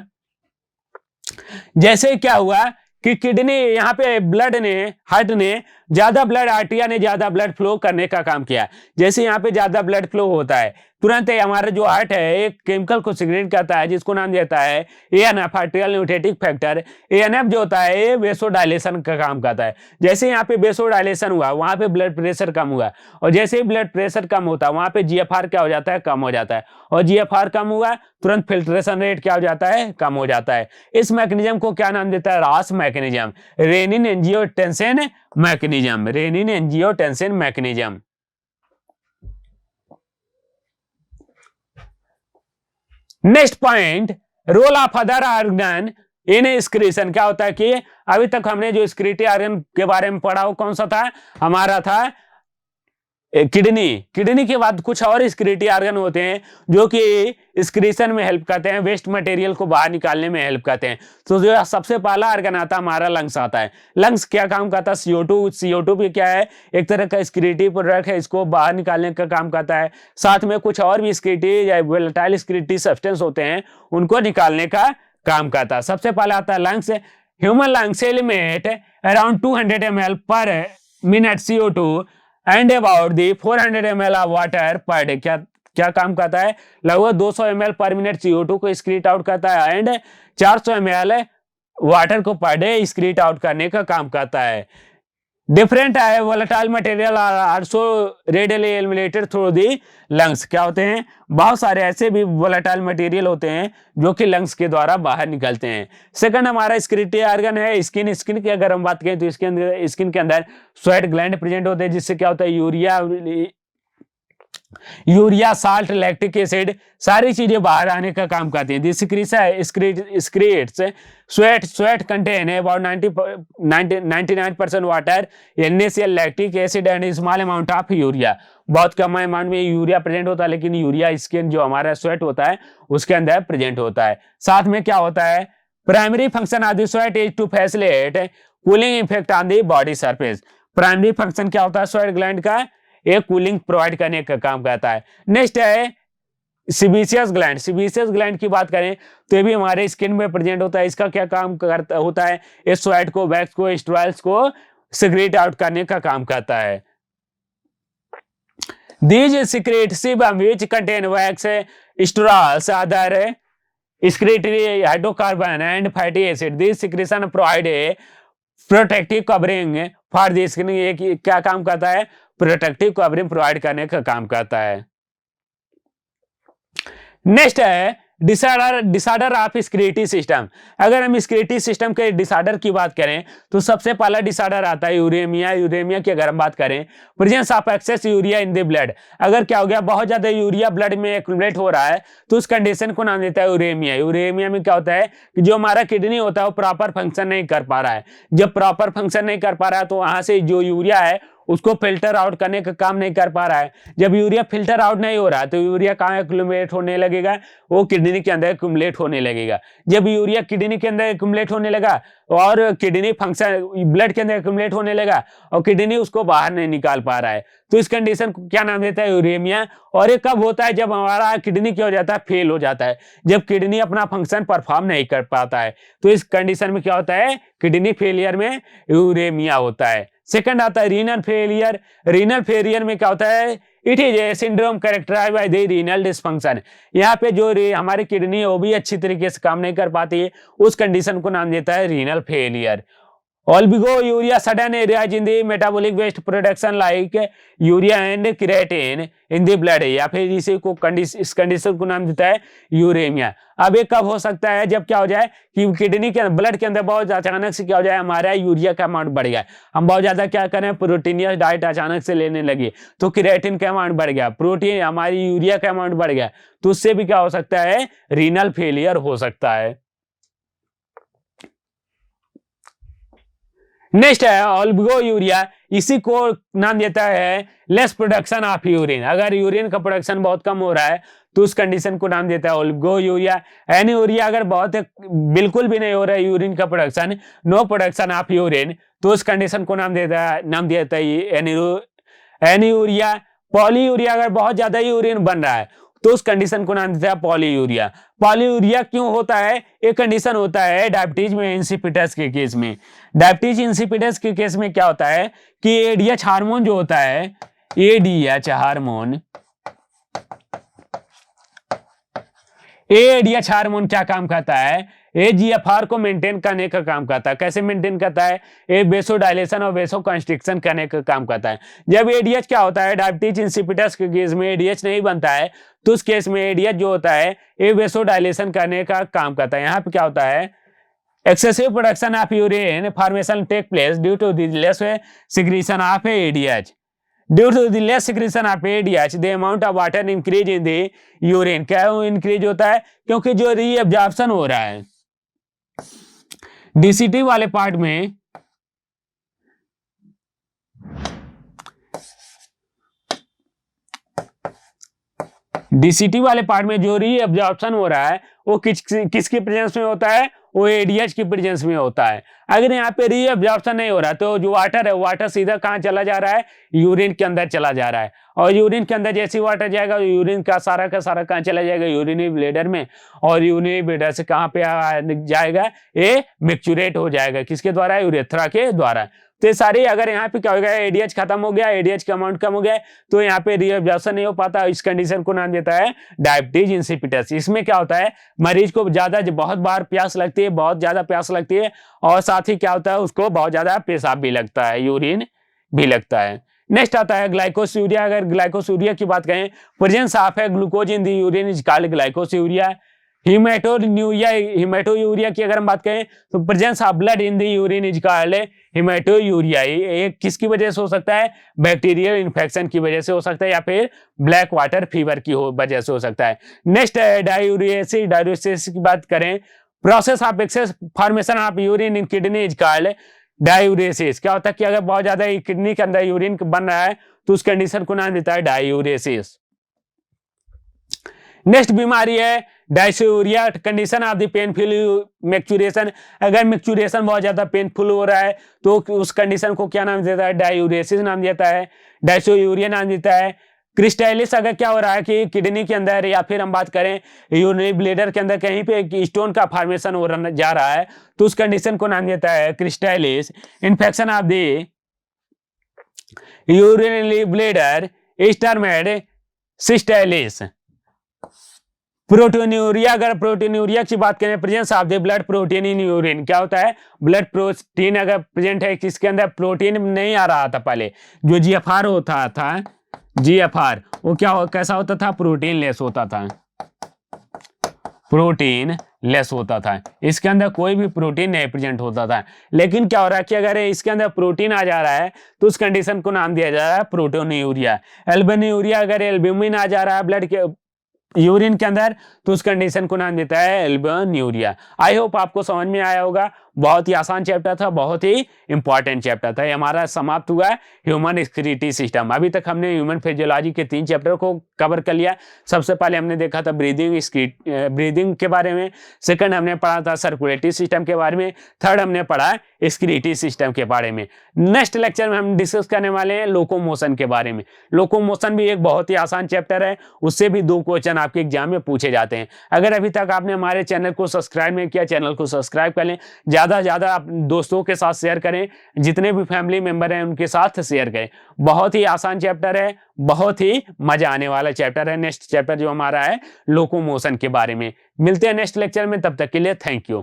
जैसे क्या हुआ कि किडनी यहाँ पे ब्लड ने, हार्ट ने ज्यादा ब्लड, आर्टिया ने ज्यादा ब्लड फ्लो करने का काम किया। जैसे यहाँ पे ज्यादा ब्लड फ्लो होता है तुरंत हमारा जो हार्ट है एक केमिकल को सिक्रेट करता है जिसको नाम देता है ANF, आर्टियल न्यूट्रेटिक फैक्टर। ANF जो होता है ये वेसोडाइलेशन का काम करता है। जैसे यहाँ पे वेसोडाइलेशन हुआ वहां पे ब्लड प्रेशर कम हुआ, और जैसे ही ब्लड प्रेशर कम होता है वहां पे GFR क्या हो जाता है, कम हो जाता है, और GFR कम हुआ तुरंत फिल्ट्रेशन रेट क्या हो जाता है, कम हो जाता है। इस मैकेनिज्म को क्या नाम देता है, RAS mechanism, renin angiotensin mechanism, renin angiotensin mechanism. Next point, role of other organ in excretion. क्या होता है कि अभी तक हमने जो एक्सक्रीटरी ऑर्गन के बारे में पढ़ा वो कौन सा था, हमारा था किडनी। किडनी के बाद कुछ और एक्सक्रीटरी ऑर्गन होते हैं जो कि एक्सक्रीशन में हेल्प करते हैं, वेस्ट मटेरियल को बाहर निकालने में हेल्प करते हैं। तो जो सबसे पहला ऑर्गन आता है हमारा लंग्स आता है। लंग्स क्या काम करता है, CO2 भी क्या है, एक तरह का एक्सक्रीटरी प्रोडक्ट है, इसको बाहर निकालने का काम करता है। साथ में कुछ और भी एक्सक्रीटरी या वोलेटाइल एक्सक्रीटरी सब्सटेंस होते हैं उनको निकालने का काम करता है। सबसे पहला आता है lungs. Human lungs eliminate around 200 ml पर minute CO2 and about the 400 ml of water per day. क्या काम करता है, लगभग 200 ml पर मिनट CO2 को एक्सक्रीट आउट करता है एंड 400 ml वाटर को पर डे एक्सक्रीट आउट करने का काम करता है। डिफरेंट है volatile material are also radially eliminated through the lungs. क्या होते हैं, बहुत सारे ऐसे भी वोलेटाइल मटेरियल होते हैं जो कि लंग्स के द्वारा बाहर निकलते हैं। सेकंड हमारा एक्सक्रीटरी ऑर्गन है स्किन। स्किन की अगर हम बात करें तो स्किन के अंदर स्वेट ग्लैंड प्रेजेंट होते हैं जिससे क्या होता है यूरिया, साल्ट, लैक्टिक एसिड सारी चीजें बाहर आने का काम करती हैं। Sweat contain about 99% water, NaCl, lactic acid and small amount of urea. बहुत कम अमाउंट में यूरिया प्रेजेंट होता है लेकिन यूरिया स्किन जो हमारा स्वेट होता है उसके अंदर प्रेजेंट होता है। साथ में क्या होता है, primary function of the sweat is to facilitate cooling effect on the body surface. Primary function क्या होता है स्वेट ग्लैंड का, एक कूलिंग प्रोवाइड करने का काम करता है। नेक्स्ट है सीबेशियस ग्लैंड। सीबेशियस ग्लैंड की बात करें तो ये भी हमारे स्किन में प्रेजेंट होता है। इसका क्या काम करता होता है, ये स्वेट को, वैक्स को, स्टेरॉइड्स को सिक्रेट आउट करने का काम करता है। These secrete sebum which contain wax, sterols, other excretory hydrocarbon and fatty acid. These secretion provide a protective covering for the skin. ये क्या काम करता है, प्रोटेक्टिव कवरिंग प्रोवाइड करने का काम करता है। नेक्स्ट है डिसऑर्डर ऑफ एक्सक्रीटरी सिस्टम। अगर हम एक्सक्रीटरी सिस्टम के डिसऑर्डर की बात करें तो सबसे पहला डिसऑर्डर आता है यूरेमिया। यूरेमिया की अगर हम बात करें, presence of excess urea in the blood. अगर क्या हो गया, बहुत ज्यादा यूरिया ब्लड में एक्युमुलेट हो रहा है तो उस कंडीशन को नाम देता है यूरेमिया। यूरेमिया में क्या होता है कि जो हमारा किडनी होता है वो प्रॉपर फंक्शन नहीं कर पा रहा है। जब प्रॉपर फंक्शन नहीं कर पा रहा है तो वहां से जो यूरिया है उसको फिल्टर आउट करने का काम नहीं कर पा रहा है। जब यूरिया फिल्टर आउट नहीं हो रहा है तो यूरिया कहाँ एक्युमुलेट होने लगेगा, वो किडनी के अंदर एक्युमुलेट होने लगेगा। जब यूरिया किडनी के अंदर एक्युमुलेट होने लगा और किडनी फंक्शन ब्लड के अंदर एक्युमुलेट होने लगा और किडनी उसको बाहर नहीं निकाल पा रहा है, तो इस कंडीशन को क्या नाम देता है, यूरेमिया। और ये कब होता है, जब हमारा किडनी क्या हो जाता है, फेल हो जाता है, जब किडनी अपना फंक्शन परफॉर्म नहीं कर पाता है, तो इस कंडीशन में क्या होता है, किडनी फेलियर में यूरेमिया होता है। सेकंड आता है रीनल फेलियर। रीनल फेलियर में क्या होता है, it is a syndrome characterised by the renal dysfunction. यहाँ पे जो हमारी किडनी है वो भी अच्छी तरीके से काम नहीं कर पाती है, उस कंडीशन को नाम देता है renal failure. Oligouria sudden areas in the metabolic waste production like urea and creatine in the blood, या फिर इसी को इस कंडीशन को नाम देता है यूरेमिया। अब ये कब हो सकता है, जब क्या हो जाए कि किडनी के ब्लड के अंदर बहुत अचानक से क्या हो जाए, हमारा यूरिया का अमाउंट बढ़ गया, हम बहुत ज्यादा क्या करें, प्रोटीनियस डाइट अचानक से लेने लगे, तो क्रिएटिन का अमाउंट बढ़ गया, प्रोटीन हमारी यूरिया का अमाउंट बढ़ गया, तो उससे भी क्या हो सकता है, रीनल फेलियर हो सकता है। नेक्स्ट है ओलिगोयूरिया। इसी को नाम देता है लेस प्रोडक्शन ऑफ यूरिन। अगर यूरिन का प्रोडक्शन बहुत कम हो रहा है तो उस कंडीशन को नाम देता है ओलिगोयूरिया। एनीयूरिया अगर बहुत बिल्कुल भी नहीं हो रहा है यूरिन का production, no production of urine, तो उस कंडीशन को नाम देता है एनीयूरिया। पॉलीयूरिया, अगर बहुत ज्यादा यूरिन बन रहा है तो उस कंडीशन को नाम देता है पॉलीयूरिया। पॉलीयूरिया क्यों होता है, एक कंडीशन होता है डायबिटीज में इंसिपिडस के केस में। डायबिटीज इंसिपिडस के केस में क्या होता है कि एडीएच हार्मोन जो होता है, एडीएच हार्मोन क्या काम करता है, एजीएफआर को मेंटेन करने का काम करता है। कैसे मेंटेन करता है, ये वेसोडाइलेशन और वेसोकंस्ट्रिक्शन करने का काम करता है। जब एडीएच क्या होता है, डायबिटीज इंसिपिडस के केस में एडीएच नहीं बनता है, तो उस केस में एडीएच जो होता है ये वेसोडाइलेशन करने का काम करता है। यहाँ पे क्या होता है, excessive production of urine formation take place due to the less secretion of ADH. Due to the less secretion of ADH, the amount of water increase in the urine. क्या इंक्रीज होता है, क्योंकि जो रीअब्जॉर्प्शन हो रहा है DCT वाले part में, डीसीटी वाले पार्ट में जो रीअब्जॉर्प्शन हो रहा है वो किसकी प्रेजेंस में होता है, वो एडीएच की प्रेजेंस में होता है। अगर यहाँ पे रीअब्जॉर्प्शन नहीं हो रहा तो जो वाटर है, वाटर सीधा कहाँ चला जा रहा है, यूरिन के अंदर चला जा रहा है। और यूरिन के अंदर जैसे वाटर जाएगा, यूरिन का सारा कहाँ चला जाएगा, यूरिनरी ब्लैडर में, और यूरिनरी ब्लैडर से कहाँ पे जाएगा, ये मैच्योरेट हो जाएगा, किसके द्वारा, यूरेथ्रा के द्वारा। तो ये सारी, अगर यहाँ पे क्या हो गया, एडीएच खत्म हो गया, एडीएच का अमाउंट कम हो गया, तो यहाँ पे रीअब्जॉर्प्शन नहीं हो पाता। इस कंडीशन को नाम देता है डायबिटीज इंसिपिडस। इसमें क्या होता है, मरीज को बहुत बार प्यास लगती है, बहुत ज्यादा प्यास लगती है, और साथ ही क्या होता है, उसको बहुत ज्यादा पेशाब भी लगता है, यूरिन भी लगता है। नेक्स्ट आता है ग्लाइकोसूरिया। अगर ग्लाइकोसूरिया की बात करें, प्रेजेंस ऑफ है glucose in the urine is called glycosuria. Haematuria की अगर हम बात करें तो presence of blood in the urine is called haematuria. ये किसकी वजह से हो सकता है, बैक्टीरियल इन्फेक्शन की वजह से हो सकता है, या फिर ब्लैक वाटर फीवर की वजह से हो सकता है। नेक्स्ट है डायूरियासिस। डायूरियासिस की बात करें, process of excess formation of urine in kidney is called diuresis. क्या होता है कि अगर बहुत ज्यादा किडनी के अंदर यूरिन बन रहा है तो उस कंडीशन को नाम देता है डायूरियासिस। नेक्स्ट बीमारी है dysuria, condition of the painful micturition. अगर मैक्चुरेशन बहुत ज्यादा पेनफुल हो रहा है तो उस कंडीशन को क्या नाम देता है, डायूरियासिस नाम देता है, डायस्यूरिया नाम देता है। क्रिस्टैलिस, अगर क्या हो रहा है कि किडनी के अंदर, या फिर हम बात करें यूरिनरी ब्लैडर के अंदर कहीं पे स्टोन का फॉर्मेशन हो जा रहा है, तो उस कंडीशन को नाम देता है क्रिस्टैलिस। Infection of the urinary bladder is termed cystitis. Proteinuria, अगर प्रोटीनूरिया की बात करें, presence of the blood protein in urine. क्या होता है, ब्लड प्रोटीन अगर प्रेजेंट है, किसके अंदर प्रोटीन नहीं आ रहा था पहले, जो जीएफआर होता था, जीएफआर वो कैसा होता था, प्रोटीन लेस होता था, प्रोटीन लेस होता था, इसके अंदर कोई भी प्रोटीन नहीं प्रेजेंट होता था। लेकिन क्या हो रहा है कि अगर इसके अंदर प्रोटीन आ जा रहा है तो उस कंडीशन को नाम दिया जा रहा है प्रोटीनूरिया। एल्बुमिन, अगर एल्ब्यूमिन आ जा रहा है ब्लड के यूरिन के अंदर, तो उस कंडीशन को नाम देता है एल्बुमिनुरिया। आई होप आपको समझ में आया होगा। बहुत ही आसान चैप्टर था, बहुत ही इंपॉर्टेंट चैप्टर था। ये हमारा समाप्त हुआ है ह्यूमन एक्सक्रीटरी सिस्टम। अभी तक हमने ह्यूमन फिजियोलॉजी के 3 चैप्टर को कवर कर लिया। सबसे पहले हमने देखा था ब्रीदिंग के बारे में, सेकंड हमने पढ़ा था सर्कुलेटरी सिस्टम के बारे में, थर्ड हमने पढ़ा एक्सक्रीटरी सिस्टम के बारे में। नेक्स्ट लेक्चर में हम डिस्कस करने वाले हैं लोकोमोशन के बारे में। लोकोमोशन भी एक बहुत ही आसान चैप्टर है, उससे भी 2 क्वेश्चन आपके एग्जाम में पूछे जाते हैं। अगर अभी तक आपने हमारे चैनल को सब्सक्राइब नहीं किया, चैनल को सब्सक्राइब कर लें, ज्यादा से ज्यादा आप दोस्तों के साथ शेयर करें, जितने भी फैमिली मेंबर हैं उनके साथ शेयर करें। बहुत ही आसान चैप्टर है, बहुत ही मजा आने वाला चैप्टर है। नेक्स्ट चैप्टर जो हमारा है लोकोमोशन के बारे में। मिलते हैं नेक्स्ट लेक्चर में, तब तक के लिए थैंक यू।